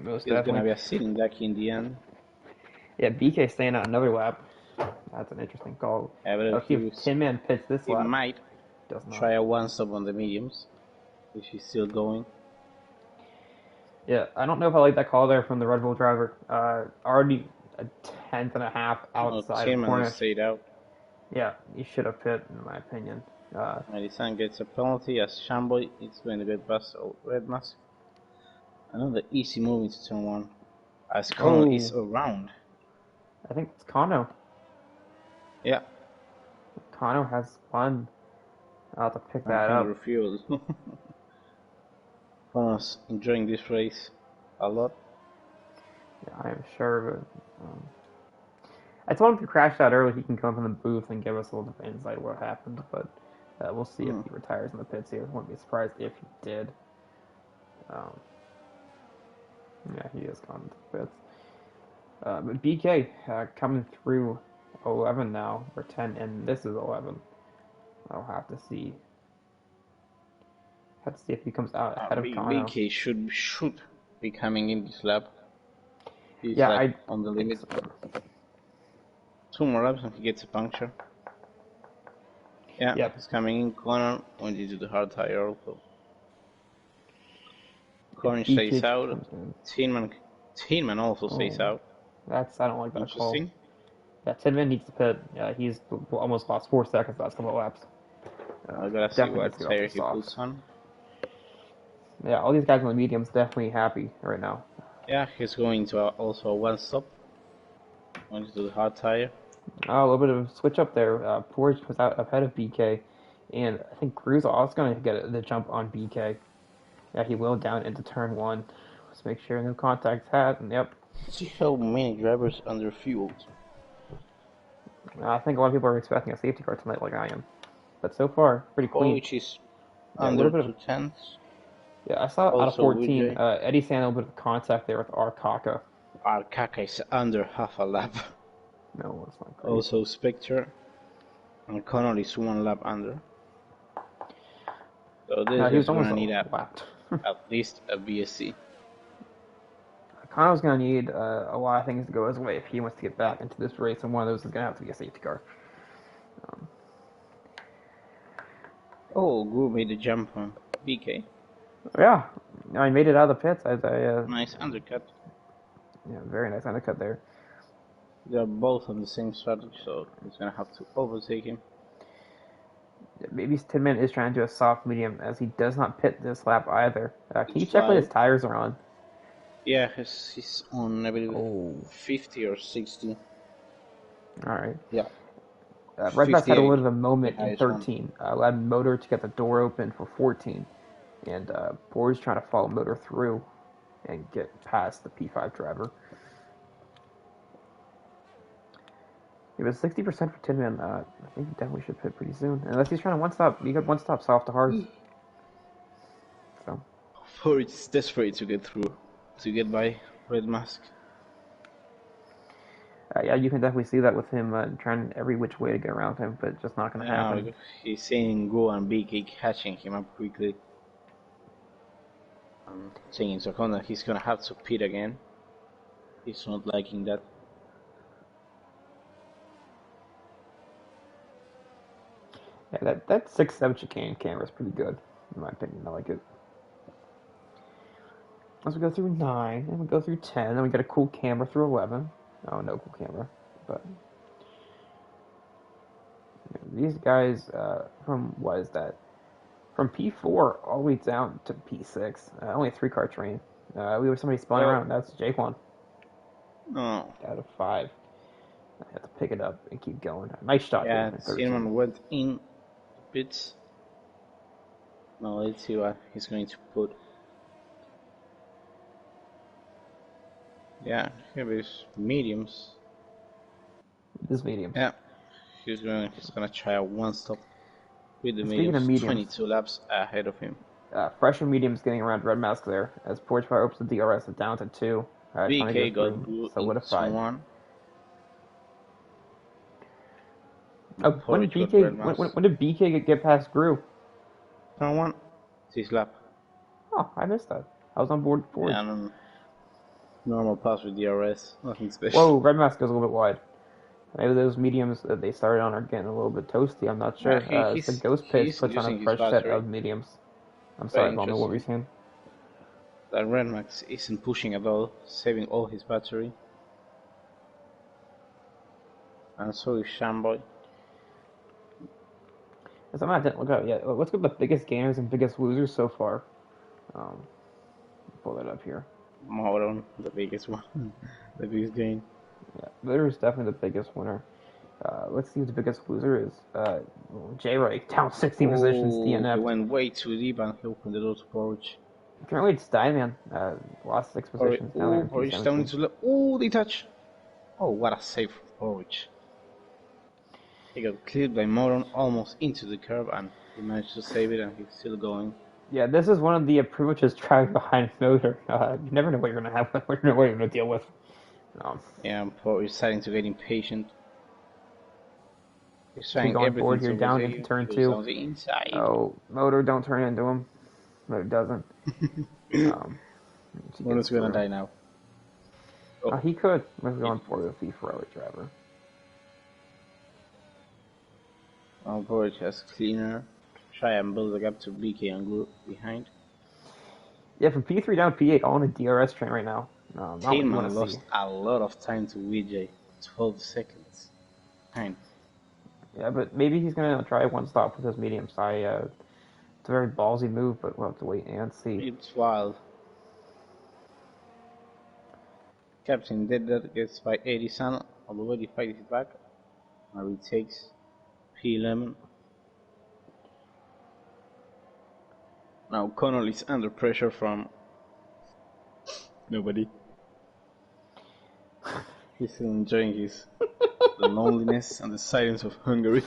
Most he's gonna definitely. be a sitting duck in the end. Yeah, BK staying out another lap. That's an interesting call. I believe Let's see if Tin Man pits this he lap. might Does not. try a one stop on the mediums, which he's still going. Yeah, I don't know if I like that call there from the Red Bull driver. Already a tenth and a half No, outside of Tillman Cornish. stayed out. Yeah, he should have pit, in my opinion. Medicine gets a penalty as Shamboy is going to get past Red Mask. Another easy move into turn 1 as Connell is Oh, around. I think it's Kano. Yeah, Kano has fun. I'll have to pick and that Connell up. refused. Connell's enjoying this race a lot. Yeah, I am sure. But, I told him if he crashed out early, he can come from the booth and give us a little bit of insight of what happened. But we'll see if Hmm. he retires in the pits here. Wouldn't be surprised if he did. Um, yeah, he is gone into the pits. But BK coming through 11 now, or 10, and this is 11. I'll have to see. Have to see if he comes out ahead of Kano. BK should be coming in this lap. He's Yeah, like I on the think limit. so. 2 more laps and he gets a puncture. Yeah, Yep. he's coming in. Connor went into the hard tire also. Cornish stays BK out. comes in. Tinman also stays Oh, out. I don't like that call. Interesting. Yeah, Tidman needs to pit. Yeah, he's almost lost 4 seconds last couple of laps. I gotta see Definitely needs what to get off tire the he softs. puts on. Yeah, all these guys on the medium's definitely happy right now. Yeah, he's going to also a one stop. Going to do the hard tire. Oh, a little bit of a switch up there. Porge was out ahead of BK, and I think Cruz also going to get the jump on BK. Yeah, he will down into turn one. Let's make sure no contacts had. And yep, See how many drivers under fueled. I think a lot of people are expecting a safety car tonight, like I am. But so far, pretty clean. Which is Yeah, a under little bit of 2 tenths. yeah. I saw out of Also 14, Vijay. Eddie San a little bit of contact there with R Kaka. Our Kaka is under half a lap. No, it's not great. Also Spectre. And Connor is 1 lap under. So this He was is going to almost need lapped. at least a BSC. Connor's going to need a lot of things to go his way if he wants to get back into this race, and one of those is going to have to be a safety car. Oh, Gu made the jump on BK. Yeah, I made it out of the pits. Nice undercut. Yeah, very nice undercut there. They're both on the same strategy, so he's going to have to overtake him. Yeah, maybe Tin Man is trying to do a soft medium as he does not pit this lap either. Can you check what his tires are on? Yeah, he's on, I believe, 50 or 60. Alright. Yeah. Red Max had a little bit of a moment in 13. Allowed Motor to get the door open for 14. And Board's trying to follow Motor through and get past the P5 driver. It was 60% for Tin Man. I think he definitely should pit pretty soon. Unless he's trying to one-stop. He got one-stop soft to hard. So. Forge is desperate to get through. To get by Red Mask. Yeah, you can definitely see that with him trying every which way to get around him, but it's just not going to happen. He's saying go and BK catching him up quickly. Saying to Honda he's going to have to pit again. He's not liking that. Yeah, that 6-7 chicane camera is pretty good, in my opinion. I like it. As we go through 9, and we go through 10, and we get a cool camera through 11. Oh, no cool camera, but these guys from what is that? From P4 all the way down to P6, only a 3-car train. We have somebody spun around. That's Jaquan. Oh. Out of 5. I have to pick it up and keep going. Nice shot. Yeah, Cinnamon went in pits. Now let's see what he's going to put. Yeah, here is mediums. This medium. Yeah, he's gonna try a one stop with the mediums. 22 laps ahead of him. Fresh and mediums getting around Red Mask there as Porchfire opens the DRS down to 2. BK got solidified. When did BK get past Gru? Turn 1. 6 lap. Oh, I missed that. I was on board before. Yeah, normal pass with DRS, nothing special. Whoa, Red Mask goes a little bit wide. Maybe those mediums that they started on are getting a little bit toasty. I'm not sure. The Ghost Pit puts on a fresh set of mediums. I'm sorry, I don't know what we're saying. That Red Max isn't pushing at all, saving all his battery. And so is Shamboy. Something I didn't look at yet. Let's go with the biggest gainers and biggest losers so far. Pull that up here. Moron, the biggest one. The biggest gain. Yeah, Motor is definitely the biggest winner. Let's see who the biggest loser is. J-Ray, down 16 positions, DNF. He went way too deep and he opened the door to Porridge. Currently it's Diamond, lost 6 positions. Porridge down into the... Oh, they touch! Oh, what a save from Porridge. He got cleared by Moron almost into the curb and he managed to save it and he's still going. Yeah, this is one of the privileges driving behind Motor. You never know what you're going to have, what you're going to deal with. Yeah, Porridge is starting to get impatient. He's trying going everything forward here, down into turn 2. On the inside. Oh, Motor, don't turn into him. Motor doesn't. Motor's gonna die now. Oh. He could. We're going for the Ferrari driver. Porridge has cleaner. Try and build a gap to BK and Group behind. Yeah, from P3 down to P8, all on a DRS train right now. Tailman lost a lot of time to Vijay. 12 seconds. Fine. Yeah, but maybe he's gonna try one stop with his mediums. It's a very ballsy move, but we'll have to wait and see. It's wild. Captain Dead gets by 80 Sun, although he fights it back. Now he takes P11. Now Connell is under pressure from nobody. He's still enjoying the loneliness and the silence of Hungary.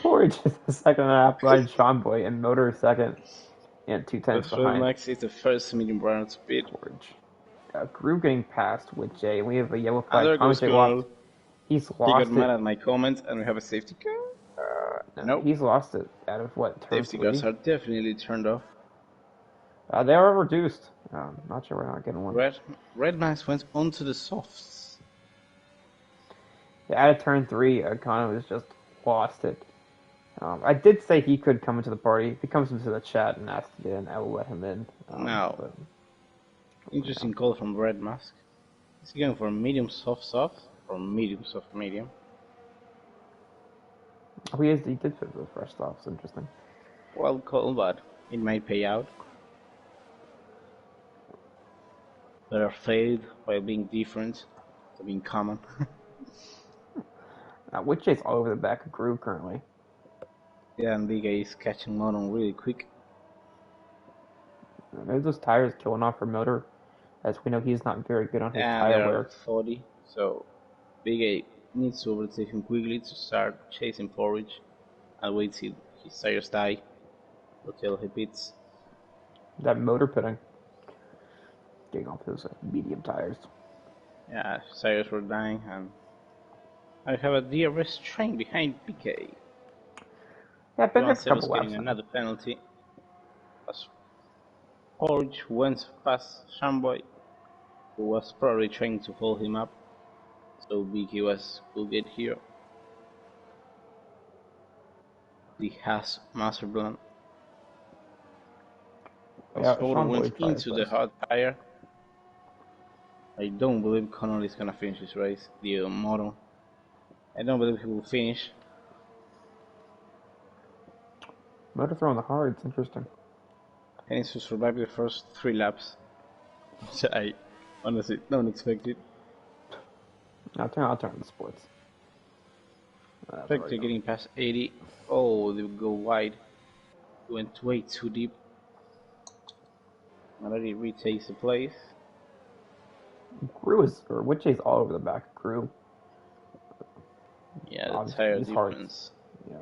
Porridge is the second and a half behind Sean Boy, and Motor is second, and 2/10 behind. Max is the first medium brown speed. Porridge. Groove getting past with Jay. We have a yellow And flag. there goes Connell. He's He lost got mad it. at my comments, and we have a safety car. Nope. He's lost it out of what? Turn Safety 3? guards are definitely turned off. They are reduced. Not sure we're not getting one. Red Max went onto the softs. Yeah, out of turn 3, Connor has just lost it. I did say he could come into the party. If he comes into the chat and asks to get in, I will let him in. Now, interesting call from Red Mask. Is he going for medium soft or medium soft medium? Oh, he did fit the fresh stuff. It's interesting. Well call, but it might pay out. Better fade while being different than being common. Which is all over the back of Groove currently. Yeah, and Big A is catching Mono really quick. Maybe those tires killing off her motor, as we know he's not very good on his tire wear. 40, so Big A needs to overtake him quickly to start chasing Porridge and wait till his tires die until he pits. That motor pitting. Getting off those medium tires. Yeah, tires were dying, and I have a DRS train behind BK. Yeah, Ben has a couple laps. Getting another penalty. As Porridge went past Shamboy, who was probably trying to hold him up, so BK could get here. He has Master Blunt. As Porter went into the hard tire. I don't believe Connell is gonna finish his race, the Moto. I don't believe he will finish. Motor throwing the hard, it's interesting. He needs to survive the first 3 laps, which I honestly don't expect it. I'll turn to the sports. Spectre getting past 80. Oh, they go wide. Went way too deep. Already retakes the place. Which is all over the back of Crew. Yeah, the tire difference. Yeah.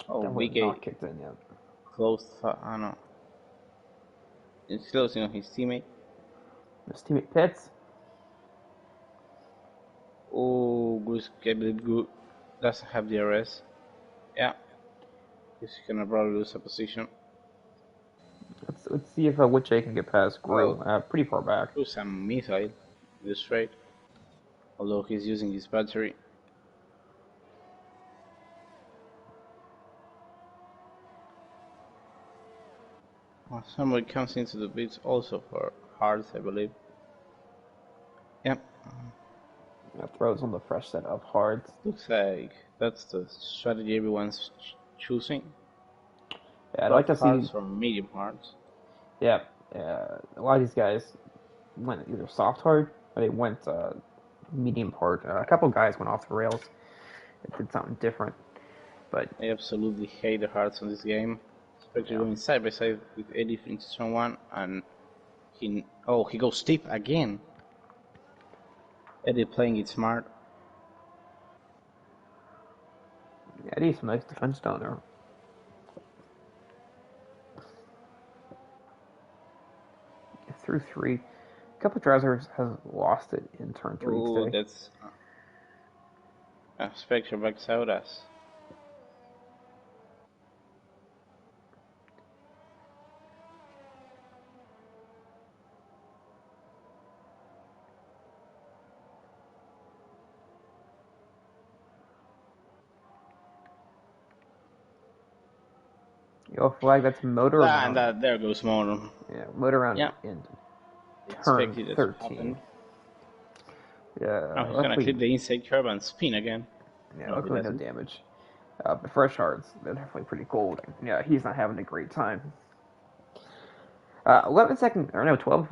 Oh, BK not kicked in yet. Close. I know. It's closing on his teammate. His teammate pits. Oh, good. Doesn't have DRS. Yeah. He's gonna probably lose a position. Let's see if Witchay can get past Grew. Pretty far back. Lose a missile in the straight. Although he's using his battery. Somebody comes into the pits also for hards, I believe. Yep. Throws on the fresh set of hards. Looks like that's the strategy everyone's choosing. Yeah, I'd like to see from medium hards. Yeah, a lot of these guys went either soft hard or they went medium hard. A couple guys went off the rails. It did something different, but I absolutely hate the hards on this game. Especially going side by side with Eddie in turn 1, and he goes steep again. Eddie playing it smart. Eddie's some nice defense down there. Through 3. A couple of drivers has lost it in turn 3 today. That's Spectre backs out as. Yellow flag, that's motor around. And there goes Motor. Yeah, motor around in turn 13. Yeah. Now he's gonna clip the inside curb and spin again. Yeah, luckily no damage. But fresh hearts, they're definitely pretty cold. Yeah, he's not having a great time. 11 second, or no, 12,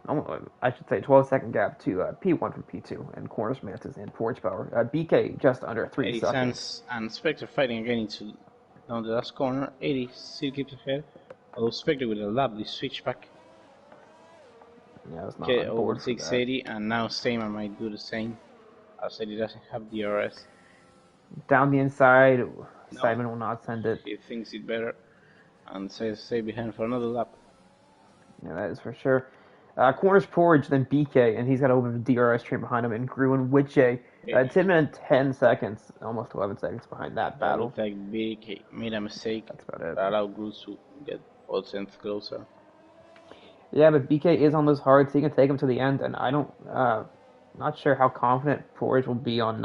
I should say 12-second gap to P1 from P2, and Cornish Mantis and Forge Power. BK just under 3 seconds. And Spectre fighting again into down the last corner. 80 still keeps ahead. Although Spectre with a lovely switchback. Yeah, I was not Okay, on over board for that. 680, and now Stamer might do the same. As said, he doesn't have DRS. Down the inside, No, Simon will not send it. he thinks it better and says stay behind for another lap. Yeah, that is for sure. Cornish Porridge, then BK, and he's got a little bit of DRS train behind him, and Gruen with J. 10 minutes, 10 seconds, almost 11 seconds behind that It battle. looked like BK made a mistake. That's about it. That allowed Groot to get 4 cents closer. Yeah, but BK is on those hards, so he can take him to the end, and I don't, not sure how confident Porridge will be on,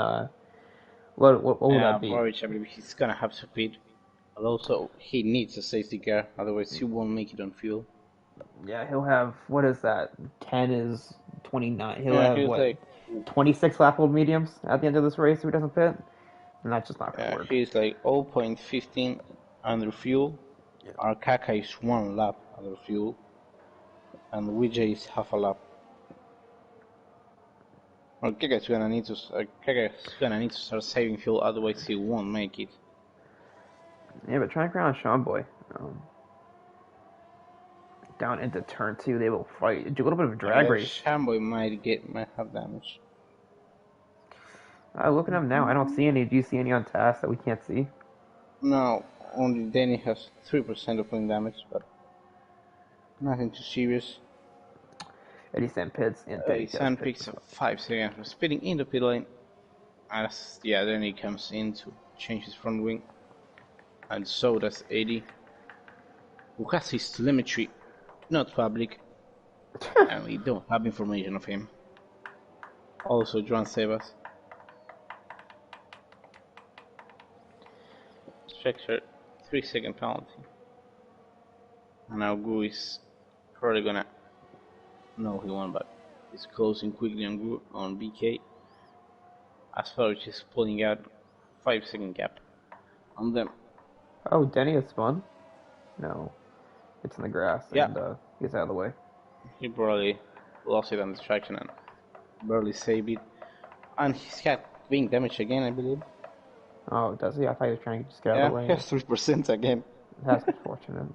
what will that be? Porridge, I believe he's gonna have to pit. But also, he needs a safety car, otherwise he won't make it on fuel. Yeah, he'll have, what is that? 10 is 29. He'll have, what, like 26 lap old mediums at the end of this race if he doesn't pit? And that's just not going to work. He's like 0.15 under fuel. Yeah. Our Kaka is 1 lap under fuel. And Wijay is half a lap. Well, Kaka's gonna need to start saving fuel, otherwise he won't make it. Yeah, but trying to ground Sean Boy. Down into turn 2, they will fight. Do a little bit of a drag race. Shamboy might have damage. Looking at him now, I don't see any. Do you see any on task that we can't see? No, only Danny has 3% of wing damage, but nothing too serious. Eddie San pits and Danny San picks up 5 seconds for spitting in the pit lane. As Danny comes in to change his front wing. And so does Eddie, who has his telemetry not public, and we don't have information of him. Also, Joan Sebas. Structure 3-second penalty. And now Gru is probably gonna. No, he won, but he's closing quickly on Gru on BK. As far as he's pulling out 5-second gap on them. Oh, Denny has spun? No. It's in the grass, Yeah. and he's out of the way. He probably lost it on distraction and barely saved it. And he's got wing damage again, I believe. Oh, does he? I thought he was trying to just get out of the way. He has 3% again. That's unfortunate.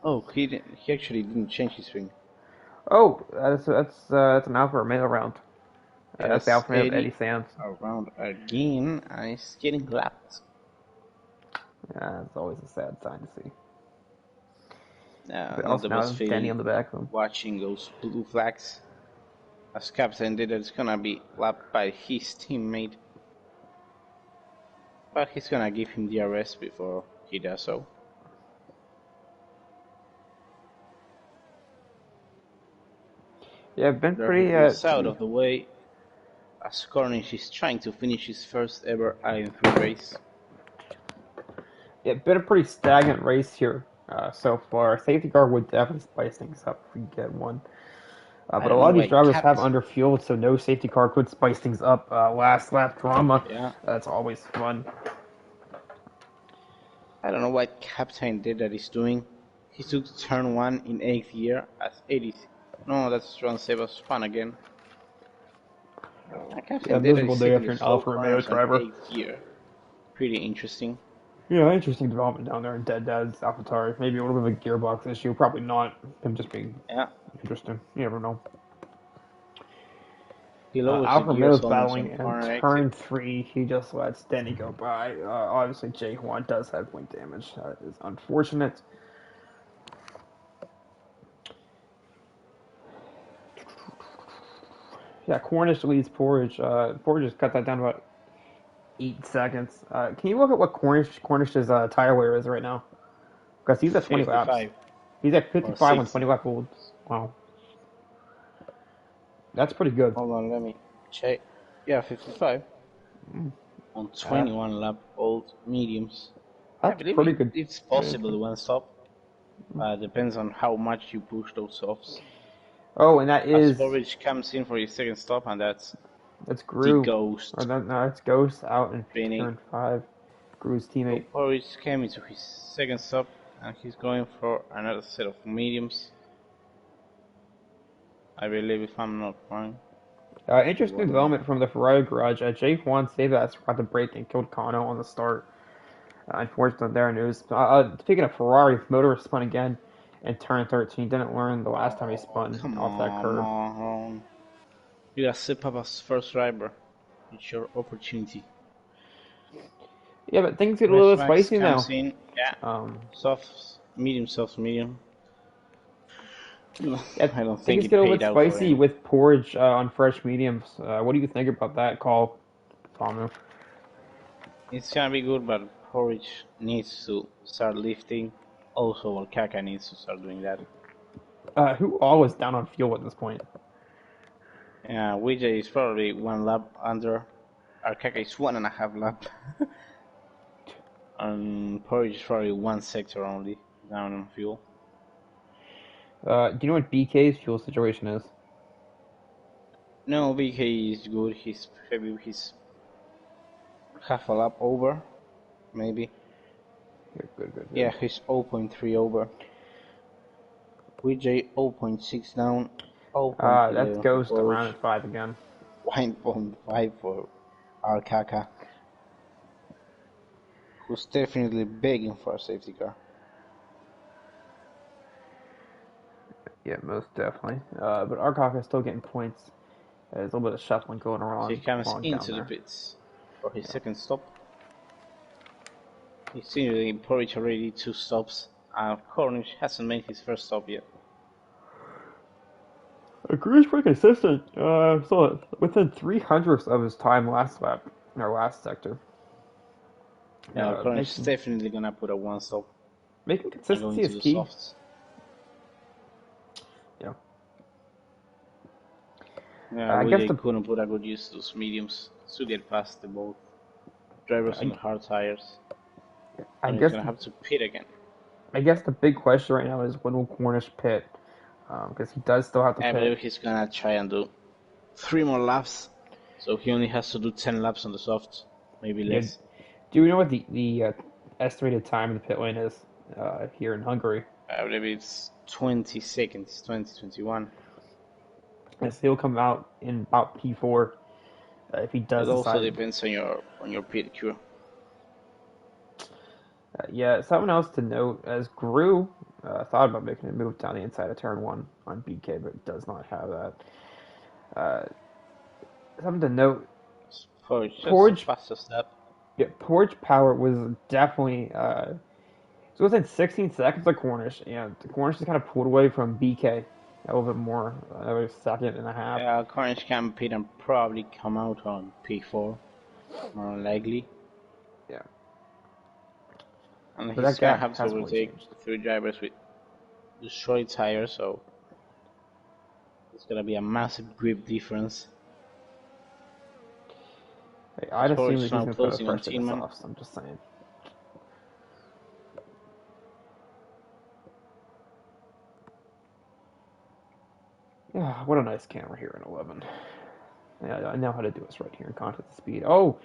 Oh, he actually didn't change his wing. Oh, that's an Alpha Romeo round. That's the Alpha Romeo of Eddie Sands. Around again, and he's getting lapped. Yeah, it's always a sad sign to see. Yeah, But also now there's Danny on the back of him. Watching those blue flags. As Captain did, it's gonna be lapped by his teammate. But he's gonna give him DRS before he does so. Yeah, been They're pretty out of the way. As Cornish is trying to finish his first ever AM3 race. Yeah, been a pretty stagnant race here so far. Safety car would definitely spice things up if we get one. But a lot of these drivers have underfueled, so no safety car could spice things up. Last lap drama. Yeah. That's always fun. I don't know what Captain did that he's doing. He took turn 1 in 8th gear as 80. No, that's Ron Sebas spun again. Yeah, miserable day after an Alfa Romeo driver. 8th gear. Pretty interesting. Yeah, interesting development down there in Dead Dad's AlphaTauri. Maybe a little bit of a gearbox issue. Probably not. Him just being interesting. You never know. Alfa Romeo's battling in turn 3. He just lets Denny go by. Obviously, Jay Juan does have wing damage. That is unfortunate. Yeah, Cornish leads Porridge. Porridge just cut that down to about 8 seconds. Can you look at what Cornish's tire wear is right now? Because he's at 20 laps. He's at 55 on 20 lap olds. Wow. That's pretty good. Hold on, let me check. Yeah, 55. On 21 lap old mediums. That's pretty good. It's possible one stop. Depends on how much you push those softs. Oh, and that is... Porridge comes in for your second stop, and that's Gru. the Ghost. No, it's Ghost out in turn 5. Gru's So teammate. Porridge came into his second stop and he's going for another set of mediums. I believe, if I'm not wrong. Interesting development from the Ferrari garage. Jake Juan Sebas got the break and killed Kano on the start. Unfortunately, there news. Speaking of Ferrari, motor spun again in turn 13. Didn't learn the last time he Oh, spun come off that curb. on. You gotta step up as first driver. It's your opportunity. Yeah, but things get a Red little Max spicy comes now. in. Yeah. Soft, medium. Yeah, I don't think things it get a little paid bit out for spicy him. with porridge on fresh mediums. What do you think about that call, Famu? It's gonna be good, but Porridge needs to start lifting. Also, Alkaka needs to start doing that. Who all is down on fuel at this point? Yeah, Vijay is probably one lap under. Alkaka is 1.5 lap. And Porridge is probably one sector only down on fuel. Do you know what BK's fuel situation is? No, BK is good. He's half a lap over, maybe. Good. Yeah, he's 0.3 over. Vijay 0.6 down. 0.11 That for goes to round Porridge. at 5 again. 1.5 for Alkaka, who's definitely begging for a safety car. Yeah, most definitely. But Arcock is still getting points. There's a little bit of shuffling going So he on comes down into the there. pits for his second stop. He's seen Porridge already 2 stops. Cornish hasn't made his first stop yet. Gru's pretty consistent. So within 300ths of his time last lap, in our last sector. Now Cornish is definitely gonna put a 1 stop Making and go consistency into is the key. softs. Yeah. I guess They couldn't put a good use to those mediums to get past the both drivers on the hard tires. And he's gonna have to pit again. I guess the big question right now is when will Cornish pit? Because he does still have to pit. I believe he's gonna try and do 3 more laps. So he only has to do 10 laps on the softs, maybe less. Do you know what the estimated time in the pit lane is here in Hungary? I believe it's 20 seconds, 2021. Yes, he'll come out in about P4 if he does. It also decide. depends on your pit crew. Yeah, something else to note as Gru thought about making a move down the inside of turn 1 on BK, but does not have that. Something to note. Porridge faster step. Yeah, Porridge power was definitely so within 16 seconds of Cornish, and Cornish just kind of pulled away from BK a little bit more, another second and a half. Yeah, Cornish can pit and probably come out on P4, more likely. Yeah. And he's gonna have to overtake 3 drivers with destroyed tires, so it's gonna be a massive grip difference. Hey, I'd assume that he's going to put a closing on fresh in the Tillman. softs, I'm just saying. Yeah, what a nice camera here in 11. Yeah, I know how to do this right here in content speed. Oh,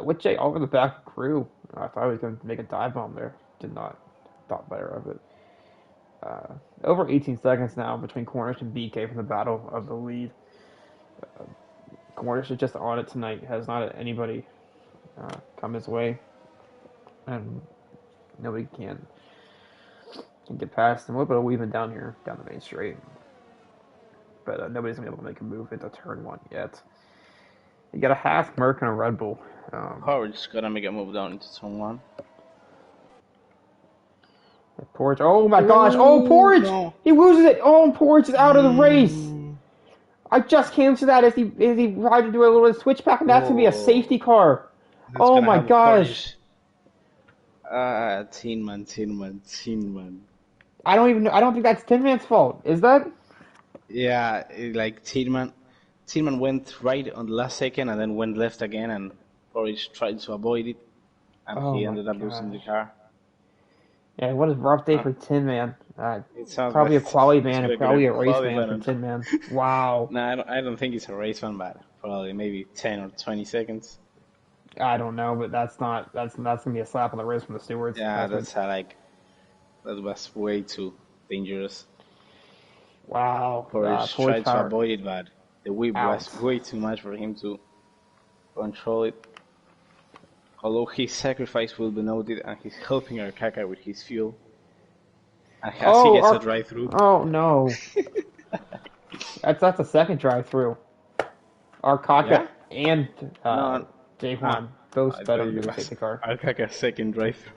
with Jay over the back crew. I thought I was going to make a dive bomb there. Did not. Thought better of it. Over 18 seconds now between Cornish and BK from the battle of the lead. Cornish is just on it tonight. Has not had anybody come his way. And nobody can get past him. A little bit of weaving down here, down the main straight. But nobody's going to be able to make a move into turn 1 yet. You got a half Merc and a Red Bull. Porridge's gonna make a move down into turn 1. Porridge. Oh my gosh. Oh, Porridge! No. He loses it. Oh, Porridge is out of the race. I just came to that as he tried to do a little switchback, and that's going to be a safety car. Oh my gosh. Tin Man. I don't think that's Tin Man's fault. Is that? Yeah, like Tin Man went right on the last second and then went left again, and Porridge tried to avoid it, and he ended up losing the car. Yeah, what a rough day for Tin Man. Probably like a quality van and probably a race van for Tin Man. Wow. No, I don't think it's a race van, but probably maybe 10 or 20 seconds. I don't know, but that's gonna be a slap on the wrist from the stewards. Yeah, That's what. that's that was way too dangerous. Wow. Porridge Porridge tried to power avoid it, but the whip out. was way too much for him to control it. Although his sacrifice will be noted, and he's helping Arkaka with his fuel. And as he Oh, gets a drive through, oh no. That's a second drive through. Arkaka yeah? and No, Jaquan both I sped thought under it the was safety car. Arkaka's second drive through.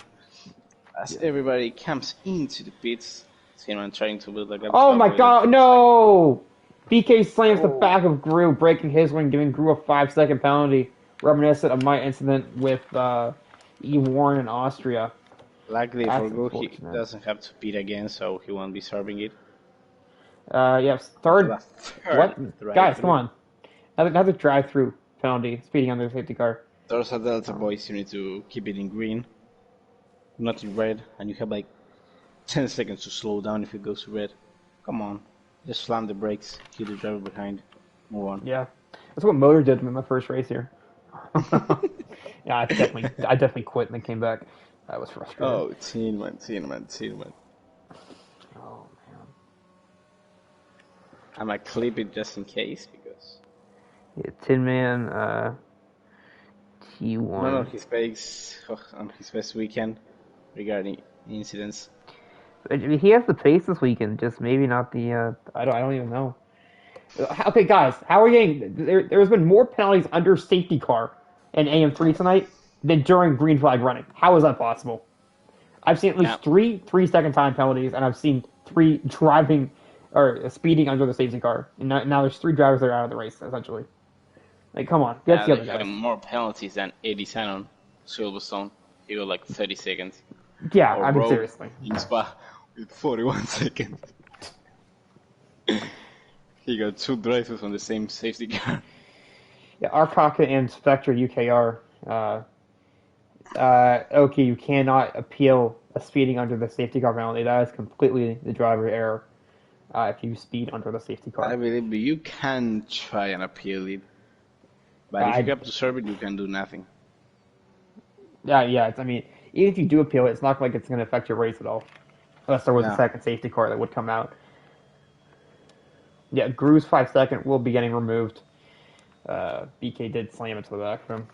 As Yeah. everybody comes into the pits, Cinnamon trying to build a gap to Oh my avoid a god, drop cycle. no! BK slams the Oh, back of Gru, breaking his wing, giving Gru a 5 second penalty, reminiscent of my incident with E. Warren in Austria. luckily for That's Go, he unfortunate. doesn't have to pit again, so he won't be serving it Yes, until third. a third What? drive Guys, come through. on. Another drive through penalty, speeding under the safety car. There's a Delta Um, boys, you need to keep it in green, not in red, and you have like 10 seconds to slow down if it goes to red. Come on, just slam the brakes, hit the driver behind, move on. yeah. That's what Motor did in my first race here. Yeah, I definitely quit and then came back. I was frustrated. Oh, Cinnamon. Oh man. I might clip it just in case because Yeah, Tin Man, none T1. of his pace on his best weekend regarding incidents. I mean, he has the pace this weekend, just maybe not the. I don't even know. Okay, guys, how are we getting? There's been more penalties under safety car in AM3 tonight than during green flag running. How is that possible? I've seen at Yeah, least three 3 second time penalties, and I've seen three driving or speeding under the safety car. And now there's three drivers that are out of the race essentially. Like, come on, get yeah, they together, have guys. more penalties than Eddie Sanon, Silverstone. He got like 30 seconds. Yeah, Or I mean Rowe seriously. in Spa with 41 seconds. He got two drivers on the same safety car. Yeah, Arcaka and Spectre UKR. Okay, you cannot appeal a speeding under the safety car penalty. That is completely the driver error. If you speed under the safety I car, believe you can try and appeal it, but if you I have to serve it, you can do nothing. yeah. I mean, even if you do appeal it, it's not like it's going to affect your race at all, unless there was a No, second safety car that would come out. Yeah, Gru's 5 second will be getting removed. BK did slam it to the back of him.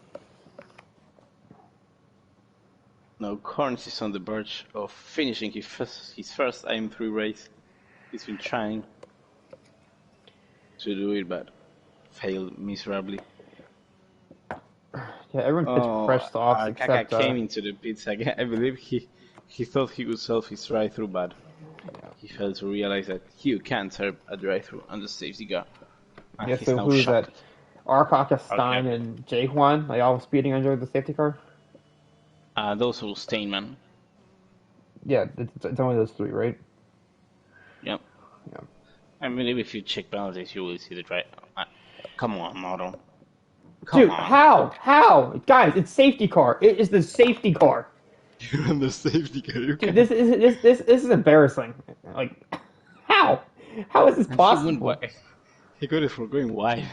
no, Corns is on the verge of finishing his first AM3 race. He's been trying to do it, but failed miserably. Yeah, everyone pitched Oh, fresh softs Kaka except came into the pits again. I believe he thought he would solve his drive-through, but yeah. he failed to realize that he can't serve a drive-through on the safety car. And Yeah, he's so now who's that? shocked. Arcaka, Stein, Okay. and Jaquan, like all speeding under the safety car. Those were Steinman. Yeah, it's only those three, right? Yep. Yeah. I believe if you check penalties, you will see the drive. Come on, Model. Come Dude, on. how? How? Guys, it's safety car. It is the safety car. You're on the safety car. You Dude, can. this is embarrassing. Like, how? How is this And he went possible? wide. He got it for going wide.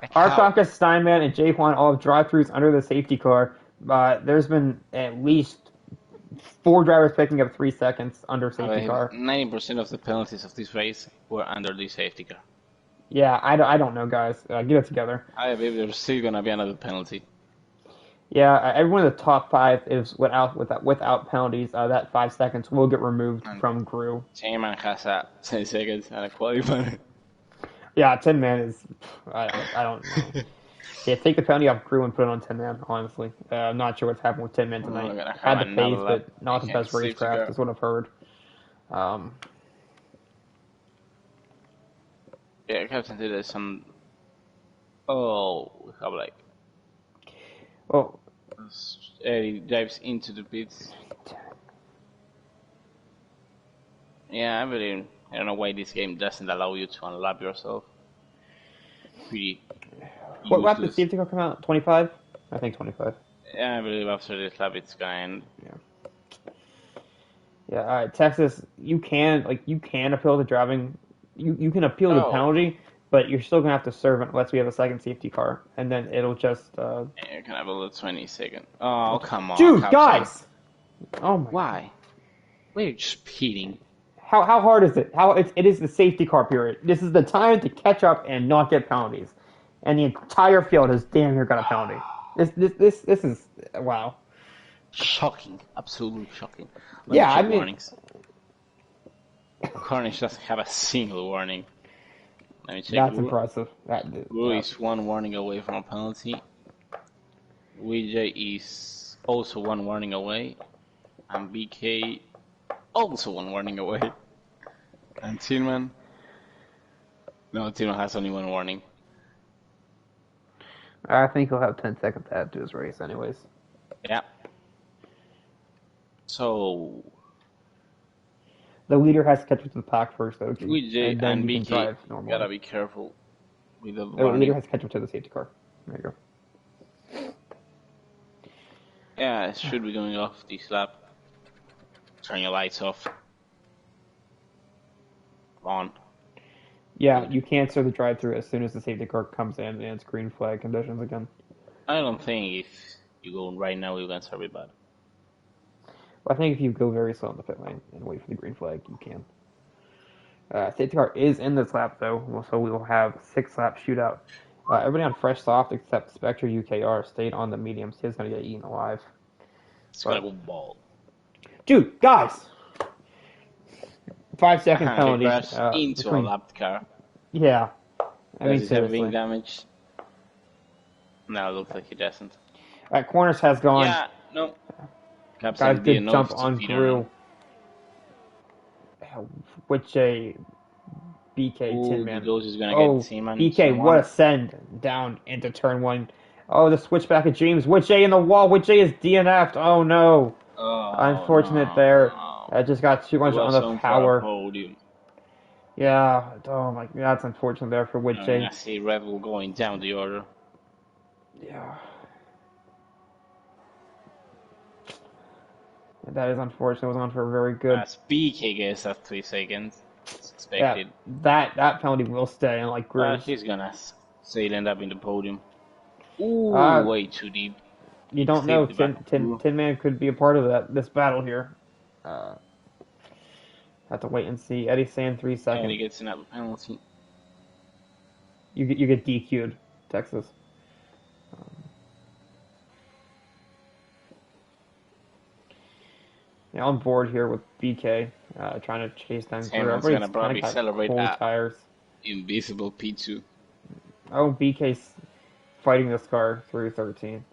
Like how? Arcaka, Steinman, and Jaquan all have drive-throughs under the safety car. There's been at least four drivers picking up 3 seconds under safety car. 90% of the penalties of this race were under the safety car. Yeah, I don't know, guys. Get it together. I believe there's still gonna be another penalty. Yeah, everyone in the top five is without penalties. That 5 seconds will get removed And from Gru. Chairman has a 10 seconds and a qualifier. Yeah, Tin Man is. I don't know. Yeah, take the penalty off Gru and put it on Tin Man. Honestly, I'm not sure what's happened with Tin Man We're tonight. gonna Had have the another pace, lap but not the behind best safety racecraft, car. is what I've heard. Um, Yeah, Captain did some. Oh, we have like. well, He dives into the pits. Yeah, I believe. I don't know why this game doesn't allow you to unlap yourself. Pretty what lap did useless. safety car come out? 25? I think 25. Yeah, I believe after this lap it's gonna end. Yeah. Yeah. All right, Texas. You can appeal the driving. You can appeal the Oh, penalty, but you're still gonna have to serve it unless we have a second safety car, and then it'll just. Yeah, you can have a little 20-second. Oh, come on, Dude, Captain. guys! Oh my. Why? Why are you speeding? How hard is it? It is the safety car period. This is the time to catch up and not get penalties, and the entire field has damn near got a penalty. This is wow. Shocking. Absolutely shocking. Let me Yeah, I check mean, warnings. Cornish doesn't have a single warning. Let me check. that's impressive. Guru is one warning away from a penalty. Vijay is also one warning away. And BK also one warning away. And Tillman. No, Tillman has only one warning. I think he'll have 10 seconds to add to his race, anyways. Yeah. So The leader has to catch up to the pack first, though. Vijay and then and you can BK drive normally. gotta be careful with the The warning. leader has to catch up to the safety car. There you go. Yeah, it should be going off this lap. Turn your lights off. On. Yeah, you can't start the drive-through as soon as the safety car comes in and it's green flag conditions again. I don't think if you go right now, you can serve it bad. Well, I think if you go very slow in the pit lane and wait for the green flag, you can. Safety car is in this lap, though, so we will have 6-lap shootout. Everybody on fresh soft except Spectre UKR stayed on the mediums. He's going to get eaten alive. It's gonna go bald. Dude, guys! 5-second penalty. He crashed into a lapped car. Yeah. I mean, Does he have wing seriously. damage? No, it looks like he doesn't. Corners has gone. Yeah, no. Guys Captain did jump on through. Which a BK Tin Man. Ghost is gonna Oh, get Seaman. BK, what a send down into turn 1. Oh, the switchback of James. Which A in the wall. Which A is DNF'd. Oh, no. Oh, Unfortunate no, there. no. I just got too much on the power. Podium. Yeah. Oh, my. That's unfortunate there for Which A. I see Red Bull going down the order. Yeah. That is unfortunate. It was on for a very good. As BK gets at 3 seconds. It's expected. Yeah, that penalty will stay, and like Grizz. He's gonna still end up in the podium. Ooh, way too deep. You don't know. Tin Man could be a part of this battle here. Have to wait and see. Eddie Sand 3 seconds. And he gets another penalty. You get DQ'd, Texas. Yeah, on board here with BK, trying to chase them through. Everyone's gonna probably celebrate that. Tires. Invisible P2. Oh, BK's fighting this car through 13.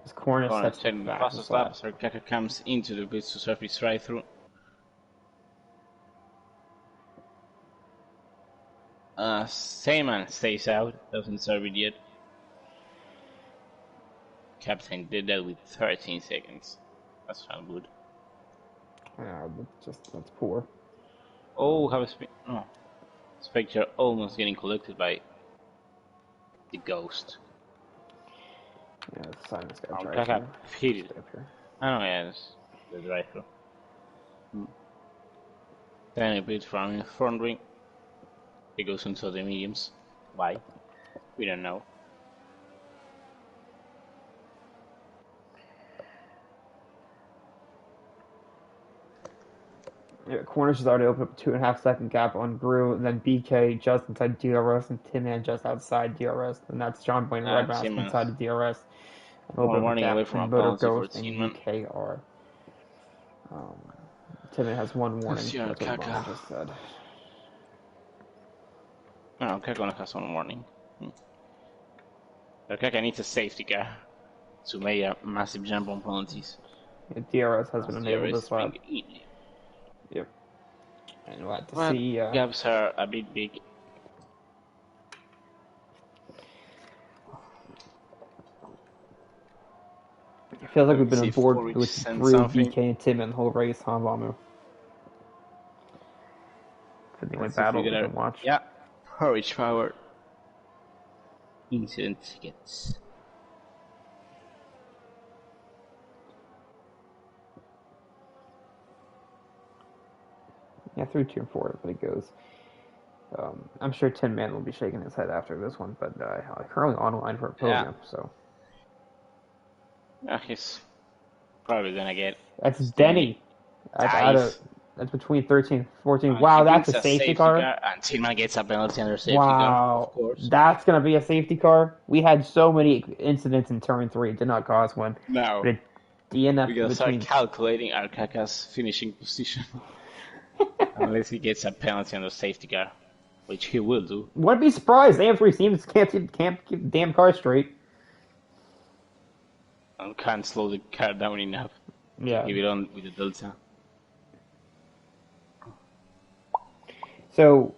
This corner sets Taking the fastest lap. Kaka comes into the pits to surf his right through. Seaman stays out, doesn't serve it yet. Captain did that with 13 seconds. That's not good. Yeah, that's poor. Oh, have a spin. Oh. Spectre almost getting collected by the ghost. Yeah, Simon's got to Kaka hit it. Up here. Oh, yeah, that's the drive through. Then a bit from the front ring. He goes into the mediums. Why? We don't know. Yeah, corners has already opened up a 2.5-second gap on Brew, and then BK just inside DRS, and Tin Man just outside DRS, and that's John Boyne and Red Mask inside the DRS. And One warning away from a Motor penalty Ghost for and UKR. Tin Man has one warning. That's what Bono just said. No, Kaka has one warning. Kaka needs a safety car to make a massive jump on penalties. Yeah, DRS has been enabled this lap. Yep. And we'll have to see. Gaps are a bit big. It feels like we've been on board with Brew, BK, and Tim and the whole race, huh, Vamu? It's the only battle we can watch. Yeah. Porridge Power. Incident tickets. Yeah, through Tier 4, but it goes. I'm sure Tin Man will be shaking his head after this one, but currently online for a Yeah, podium, so. he's probably gonna get That's extremely Denny. dice. That's between 13 and 14. He Wow, that's a brings a safety safety car? car, and Tillman gets a penalty under safety car, of Wow. course. That's going to be a safety car? We had so many incidents in turn 3. It did not cause one. Now, But it DNF we gotta start between. calculating Arcaca's finishing position. Unless he gets a penalty under safety car, which he will do. Wouldn't be surprised. AM3 teams can't keep the damn car straight. And can't slow the car down enough to Yeah. keep it on with the delta. So,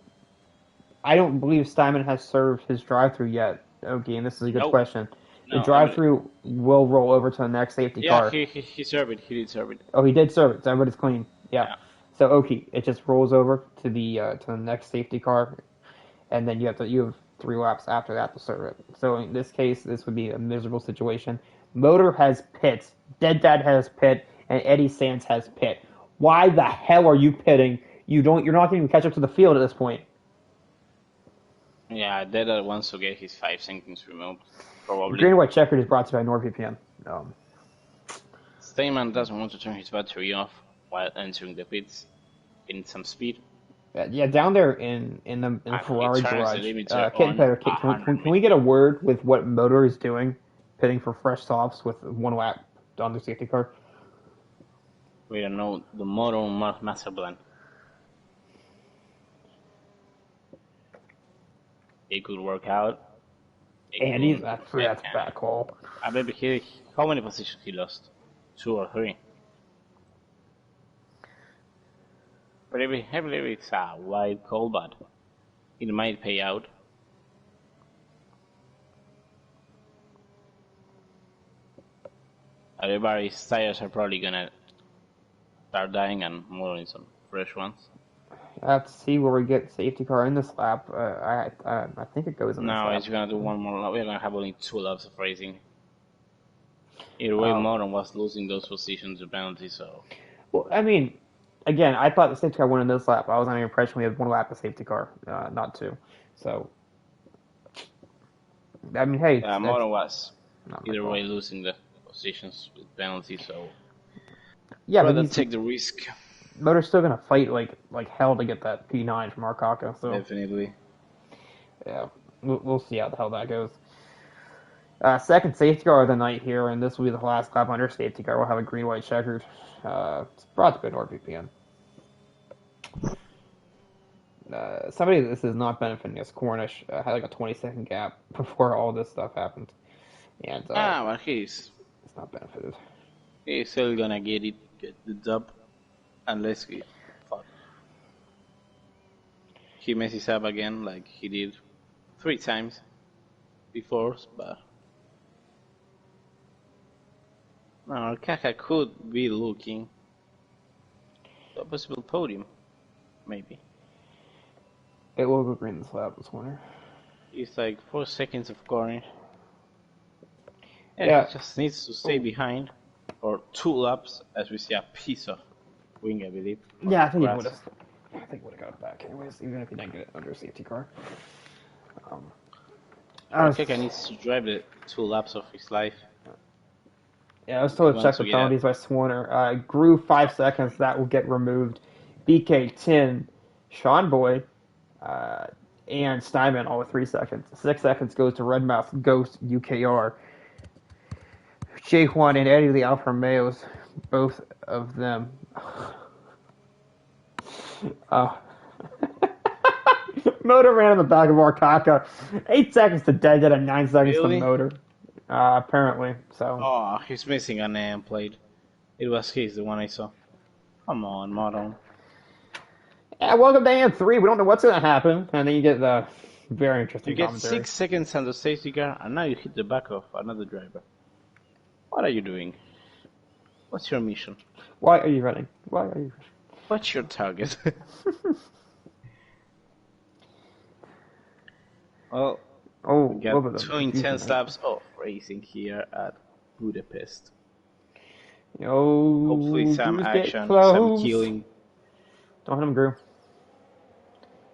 I don't believe Steinman has served his drive-through yet. Okay, and this is a good Nope. question. The No, I mean, drive-through will roll over to the next safety yeah, car. he served it. He did serve it. Oh, he did serve it, so everybody's clean. Yeah. Yeah. So okay, it just rolls over to the next safety car, and then you have 3 laps after that to serve it. So in this case, this would be a miserable situation. Motor has pits, Dead Dad has pit, and Eddie Sands has pit. Why the hell are you pitting? You're not going to catch up to the field at this point. Yeah, Deda wants to get his 5 seconds removed, probably. Green and White Checkered is brought to you by NordVPN. Stayman doesn't want to turn his battery off while entering the pits, getting some speed. Yeah, down there in the And Ferrari he turns the garage, limiter Kit on Petter, can we get a word with what Motor is doing, pitting for fresh softs with 1 lap on the safety car? We don't know the motor master plan. It could work out. And that's back hole. I bet how many positions he lost? 2 or 3. But I believe it's a wide call, but it might pay out. Everybody's tires are probably gonna start dying and more in some fresh ones. Let's see where we get safety car in this lap. I think it goes in this No, lap. it's gonna do one more lap. We're gonna have only 2 laps of racing. Either way, Modern was losing those positions to penalty, so. Well, I mean, again, I thought the safety car won in this lap. I was under the impression we had 1 lap of safety car, not 2. So, I mean, hey, Modern was either call. way losing the positions with penalty, so. Yeah, rather but take the risk. Motor's still gonna fight like hell to get that P9 from Arcaka. So Definitely. yeah, we'll see how the hell that goes. Second safety car of the night here, and this will be the last lap under safety car. We'll have a green-white checkered. It's brought to by NordVPN. Somebody this is not benefiting us, Cornish, had like a 20-second gap before all this stuff happened, and But it's not benefited. he's still gonna get the dub, unless he messes up again like he did 3 times before, but. No, Kaka could be looking a possible podium, maybe. It will go green this lap this winter. It's like 4 seconds of corner. Yeah. He just needs to stay behind for 2 laps as we see a piece of wing, I believe. Yeah, I think he would have. I think would have got it back anyways, even if he didn't get it under a safety car. Kaka needs to drive the 2 laps of his life. Yeah, I was told to check the penalties by Swarner. Grew 5 seconds, that will get removed. BK 10, Sean Boy, and Steinman all with 3 seconds. 6 seconds goes to Redmouth, Ghost, UKR. Jay Juan and Eddie the Alfa Romeos, both of them. Motor ran in the back of Arcaka. 8 seconds to Dead and 9 seconds to Motor. Apparently, so. Oh, he's missing an AM plate. It was his, the one I saw. Come on, Modern. Yeah, welcome to AM3. We don't know what's going to happen. And then you get the very interesting commentary. 6 seconds on the safety car, and now you hit the back of another driver. What are you doing? What's your mission? Why are you running? Why are you running? What's your target? Well, we got 2 intense laps of racing here at Budapest. Oh, hopefully some action, some killing. Don't hit him, Gru.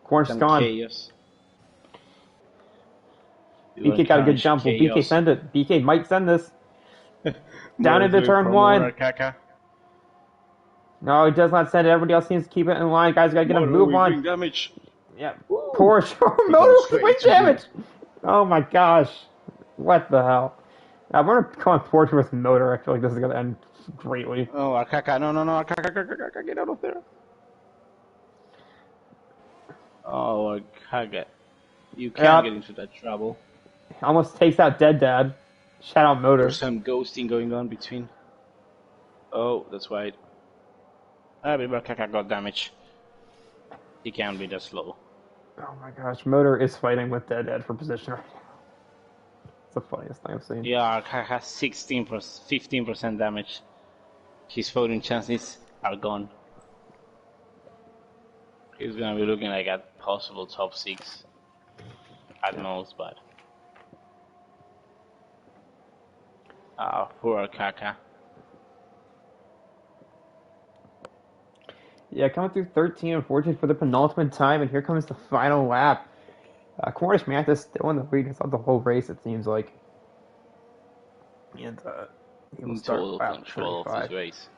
Cornish is Some gone. chaos. You BK want got a good carnage jump. Will BK chaos. send it? BK might send this. Down Motor into 3 turn for Motor 1. Kaka. No, he does not send it. Everybody else seems to keep it in line. Guys, gotta get a Motor move will on. bring damage. Yeah. Woo! Poor He goes Motor wing straight to me. damage. Oh my gosh. What the hell? I'm gonna come on Porter with Motor. I feel like this is gonna end greatly. Oh, Kaka. No, Kaka, get out of there. Oh, Kaka. You can't get Yep. into that trouble. Almost takes out Dead Dad. Shout out There's Motor. some ghosting going on between. Oh, that's right. But Kaka got damage. He can't be that slow. Oh my gosh, Motor is fighting with Dead Dad for position right now. It's the funniest thing I've seen. Yeah, Kaka has 15% damage. His voting chances are gone. He's gonna be looking like at possible top 6 at most, but poor Kaka. Yeah, coming through 13 and 14 for the penultimate time, and here comes the final lap. Cornish Mantis still in the lead throughout the whole race, it seems like. And he will In start total lap control of 35. this race.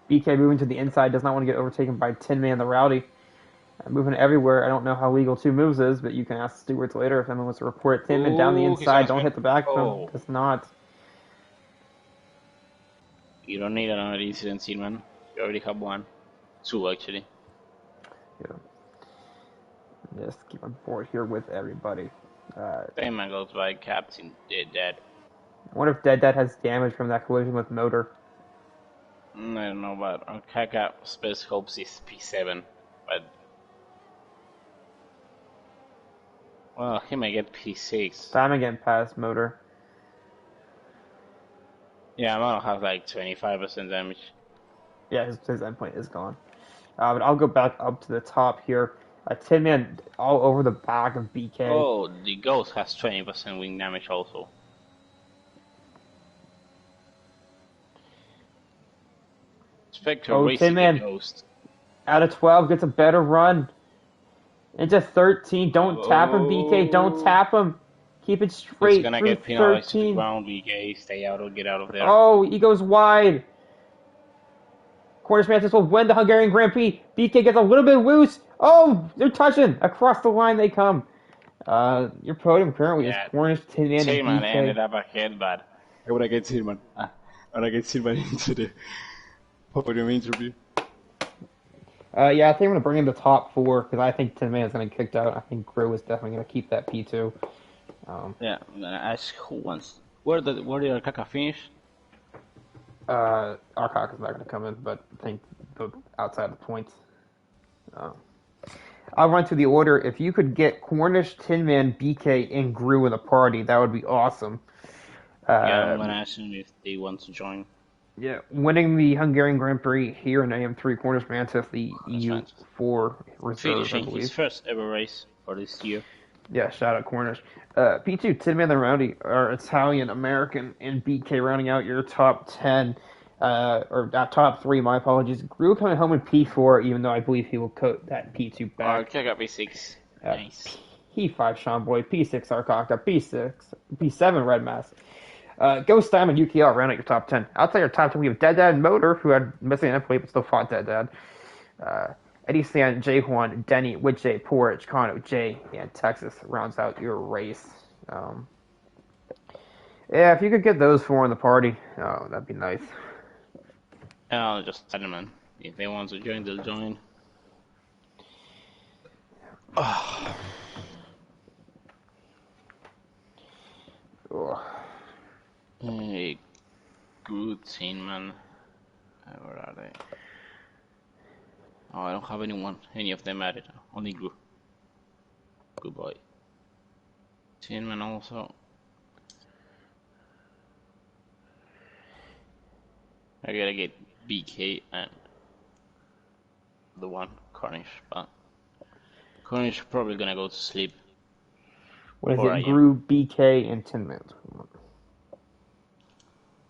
BK moving to the inside, does not want to get overtaken by Tin Man the Rowdy. Moving everywhere. I don't know how legal 2 moves is, but you can ask stewards later if anyone wants to report Tin Man down the Ooh, he's on inside. a Don't spin. hit the back of him. Oh, Does not. you don't need another incident scene, man. You already have one. 2, actually. Yeah. Just keep on board here with everybody. Same man goes by Captain Dead. I wonder if Dead Dad has damage from that collision with Motor. I don't know, but on Kaka, Space Hopes is P7, but well, he may get P6. Time again past Motor. Yeah, Mono has like 25% damage. Yeah, his endpoint is gone. But I'll go back up to the top here. Tin Man all over the back of BK. Oh, the Ghost has 20% wing damage also. Spectre Oh, racing Tin the Man Ghost. out of 12 gets a better run. Into 13. Don't tap him, BK. Don't tap him. Keep it He's straight gonna through get penalized to the 13. ground, BK. Stay out or get out of there. Oh, he goes wide. Cornish Mantis will win the Hungarian Grand Prix. BK gets a little bit loose. Oh, they're touching. Across the line they come. Your podium currently is Yeah, Cornish, Tin Man, and Tillman BK. ended up ahead, but I wanna get Tillman. I wanna get Tillman into the podium interview. Yeah, I think I'm gonna bring in the top 4 because I think Tin Man is gonna get kicked out. I think Gru is definitely gonna keep that P2. Yeah, I'm gonna ask who wants. Where did Kaka finish? Arcock is not gonna come in, but I think the outside the points. I'll run through the order. If you could get Cornish, Tin Man, BK, and Gru in the party, that would be awesome. Yeah, I'm gonna ask them if they want to join. Yeah, winning the Hungarian Grand Prix here in AM3, Cornish Mantis, the EU4 reserve, I Finishing his believe. first ever race for this year. Yeah, shout out Cornish. P2, Tin Man the Rowdy are Italian American, and BK rounding out your top 10, or top 3, my apologies. Gru coming home in P4, even though I believe he will coat that P2 back. Kaka P6. Nice. P5 Sean Boy, P6 Arcocta, P6, P7 Red Mask. Ghost Diamond UKL round out your top 10. Outside your top 10, we have Dead Dad and Motor, who had missing an endpoint but still fought Dead Dad. Eddie Stan, Jay Juan, Denny, Witch Porridge, Kano, Jay, and Texas rounds out your race. Yeah, if you could get those 4 in the party, oh, that'd be nice. And I'll just tell them, man. If they want to join, they'll join. Oh. Hey, good scene, man. Where are they? Oh, I don't have any of them added. Only Gru. Good boy. Tin Man also. I gotta get BK and the one Cornish, but Cornish probably gonna go to sleep. What is it? Gru, BK, and Tin Man.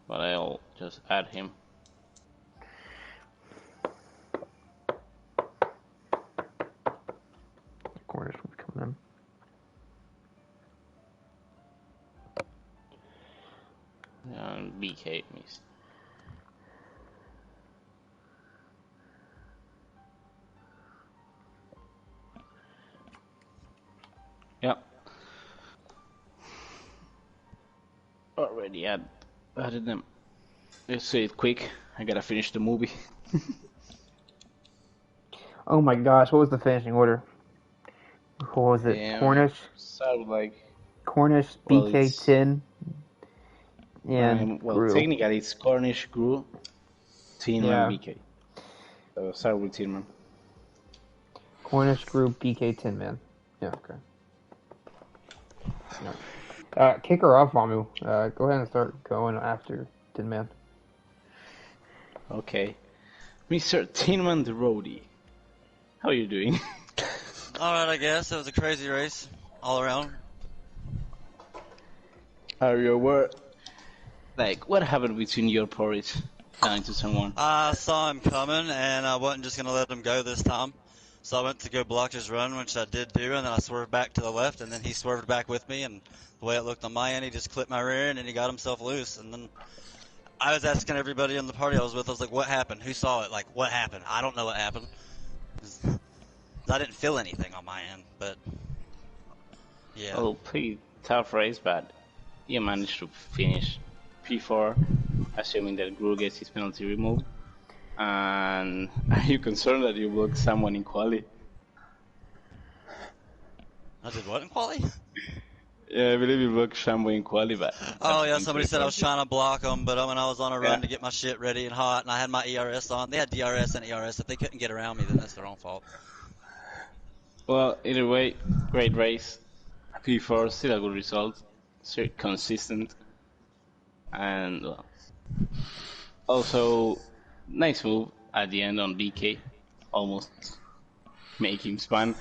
But I'll just add him. BK missed. Yep. Already added them. Let's say it quick. I gotta finish the movie. Oh my gosh, what was the finishing order? What was it? Cornish, Sound like well, BK, it's Tin, and well, Grew. technically it's Cornish, Grew, Tinman, Yeah. BK. So start with Tinman. Cornish, Grew, BK, Tin Man. Yeah, okay. Kick her off, Mamu. Go ahead and start going after Tin Man. Okay. Mr. Tinman the Roadie. How are you doing? Alright, I guess. It was a crazy race all around. Are you aware? Like, what happened between your porridge down to someone? I saw him coming, and I wasn't just going to let him go this time. So I went to go block his run, which I did do, and then I swerved back to the left, and then he swerved back with me, and the way it looked on my end, he just clipped my rear end, and he got himself loose. And then I was asking everybody in the party I was with, I was like, what happened? Who saw it? Like, what happened? I don't know what happened. 'Cause I didn't feel anything on my end, but yeah. Oh, pretty tough race, but you managed to finish P4, assuming that Gru gets his penalty removed. And are you concerned that you blocked someone in quali? I did what in quali? Yeah, I believe you blocked Shambo in quali, but... Oh yeah, somebody said I was trying to block them, but when I was on a run Yeah. to get my shit ready and hot, and I had my ERS on. They had DRS and ERS. If they couldn't get around me, then that's their own fault. Well, either way, great race. P4, still a good result. So consistent. And, well, also, nice move at the end on BK. Almost make him spun.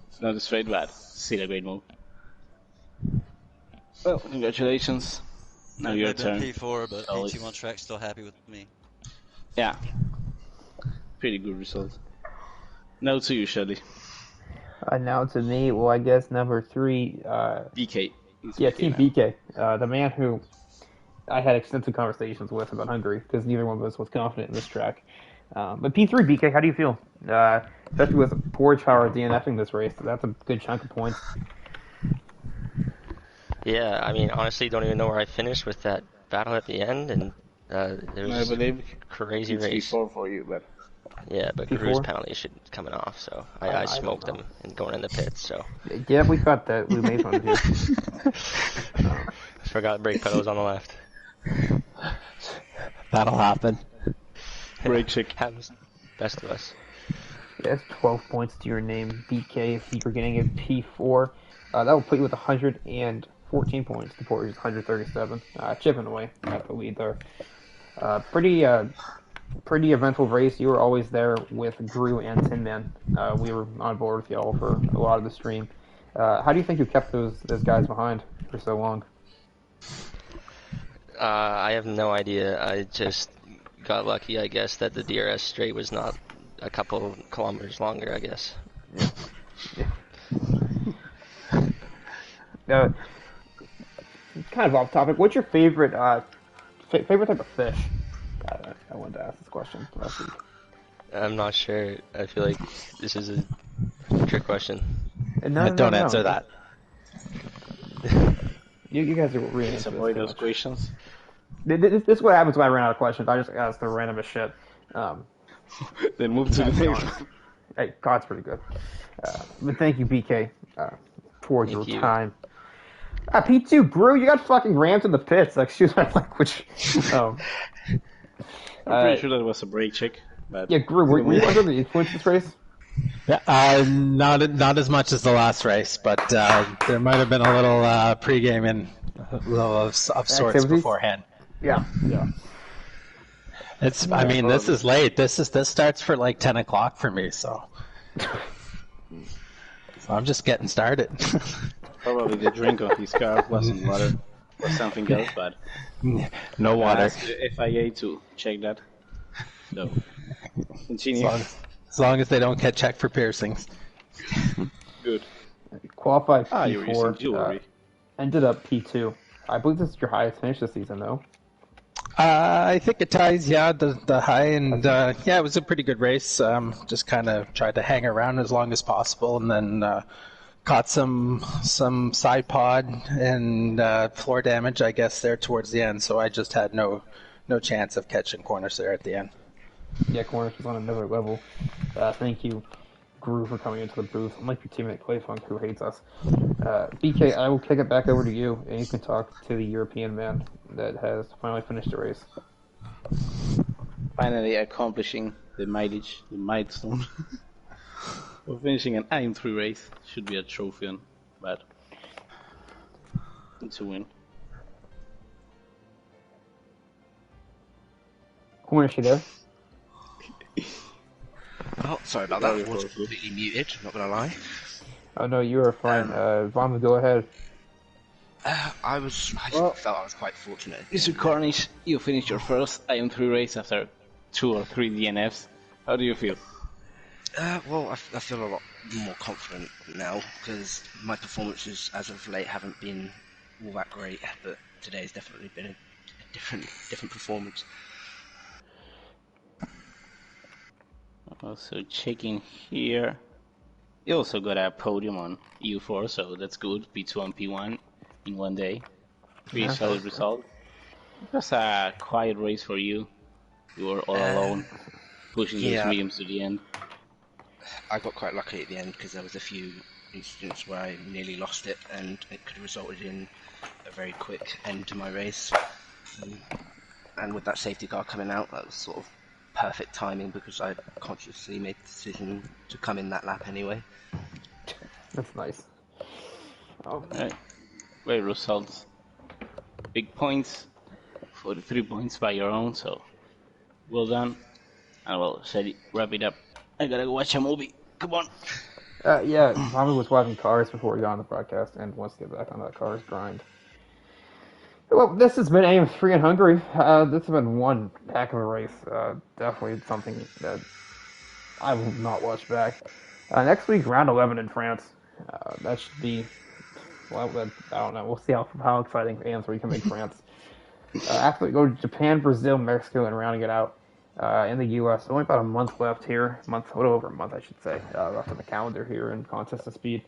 It's not a straight, but still a great move. Well, congratulations. Now your turn. P4, but So P2 on track still happy with me. Yeah. Pretty good result. Now to you, Shelly. Now to me, well, I guess number 3. BK. Yeah, Team BK. The man who I had extensive conversations with about Hungary, because neither one of us was confident in this track. But P3 BK, how do you feel? Especially with Porridge Power DNFing this race, that's a good chunk of points. Yeah, I mean, honestly, don't even know where I finished with that battle at the end, and there was I believe a crazy it's race. P4 for you, but... Yeah, but P4? Gru's penalty should coming off, so I smoked don't know. him and going in the pits, so. Yeah, we got that. We made fun of you. Forgot brake pedals on the left. That'll happen. Brake check. Happens. Best of us. Yeah, it's 12 points to your name, BK, if you're getting a P4. That will put you with 114 points. The Portage is 137. Chipping away at the lead there. Pretty eventful race. You were always there with Gru and Tin Man. We were on board with y'all for a lot of the stream. How do you think you kept those guys behind for so long? I have no idea. I just got lucky, I guess, that the DRS straight was not a couple kilometers longer, I guess. Kind of off topic. What's your favorite favorite type of fish? I wanted to ask this question last week. I'm not sure. I feel like this is a trick question. Don't answer that. You guys are really Just into avoid this those questions. This is what happens when I ran out of questions. I just ask the randomest shit. Then move to the next one. Hey, God's pretty good. But thank you, BK, for your you. time. P2, Gru, you got fucking rammed in the pits. Excuse my language. I'm pretty sure that was a brake check. But Yeah, Gru, were you under the influence this race? Yeah, not as much as the last race, but there might have been a little pre-gaming of sorts Activities? beforehand. Yeah. I mean, this is late. This starts for like 10 o'clock for me, so I'm just getting started. probably the drink on his car wasn't water or something else, but No water. asked the FIA to check that. So, continue. As long as they don't get checked for piercings. Good. Qualified You were using P4. jewelry. Ended up P2. I believe this is your highest finish this season, though. I think it ties, the high, and it was a pretty good race. Just kind of tried to hang around as long as possible, and then caught some side pod and floor damage, I guess, there towards the end. So I just had no chance of catching corners there at the end. Yeah, Cornish is on another level. Thank you, Gru, for coming into the booth. Unlike your teammate Clayfunk, who hates us. BK, I will kick it back over to you, and you can talk to the European man that has finally finished the race. Finally accomplishing the milestone. We're finishing an AM3 race. Should be a trophy on, but it's a win. Cornish, you there? Oh, sorry about that. I was completely muted, not gonna lie. Oh no, you are fine. Vomit, go ahead. I felt I was quite fortunate. Mr. Cornish, you finished your first AM3 race after 2 or 3 DNFs. How do you feel? Well, I feel a lot more confident now because my performances as of late haven't been all that great, but today's definitely been a different performance. Also checking here. You also got a podium on EU4, so that's good. P2 and P1 in one day. Pretty solid result. It was a quiet race for you. You were all alone, pushing those mediums to the end. I got quite lucky at the end because there was a few incidents where I nearly lost it, and it could have resulted in a very quick end to my race. And with that safety car coming out, that was sort of perfect timing because I consciously made the decision to come in that lap anyway. That's nice. Oh. Right. Great results. Big points. 43 points by your own, so well done. And we'll wrap it up. I gotta go watch a movie. Come on. Yeah, Vomit was watching Cars before we got on the broadcast and wants to get back on that Cars grind. Well, this has been AM3 in Hungary. This has been one heck of a race. Definitely something that I will not watch back. Next week, round 11 in France. That should be, well, I don't know. We'll see how exciting AM3 can make France. After we go to Japan, Brazil, Mexico, and rounding it out in the U.S. Only about a month left here. A little over a month, I should say, left on the calendar here in Contest of Speed.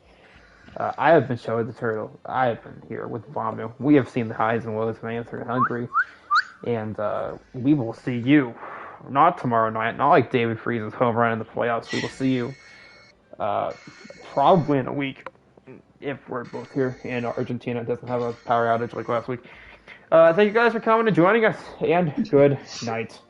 I have been Shoei the Turtle. I have been here with Vamu. We have seen the highs and lows of AM3 in Hungary. And we will see you, not tomorrow night, not like David Freeze's home run in the playoffs. We will see you probably in a week, if we're both here and Argentina doesn't have a power outage like last week. Thank you guys for coming and joining us, and good night.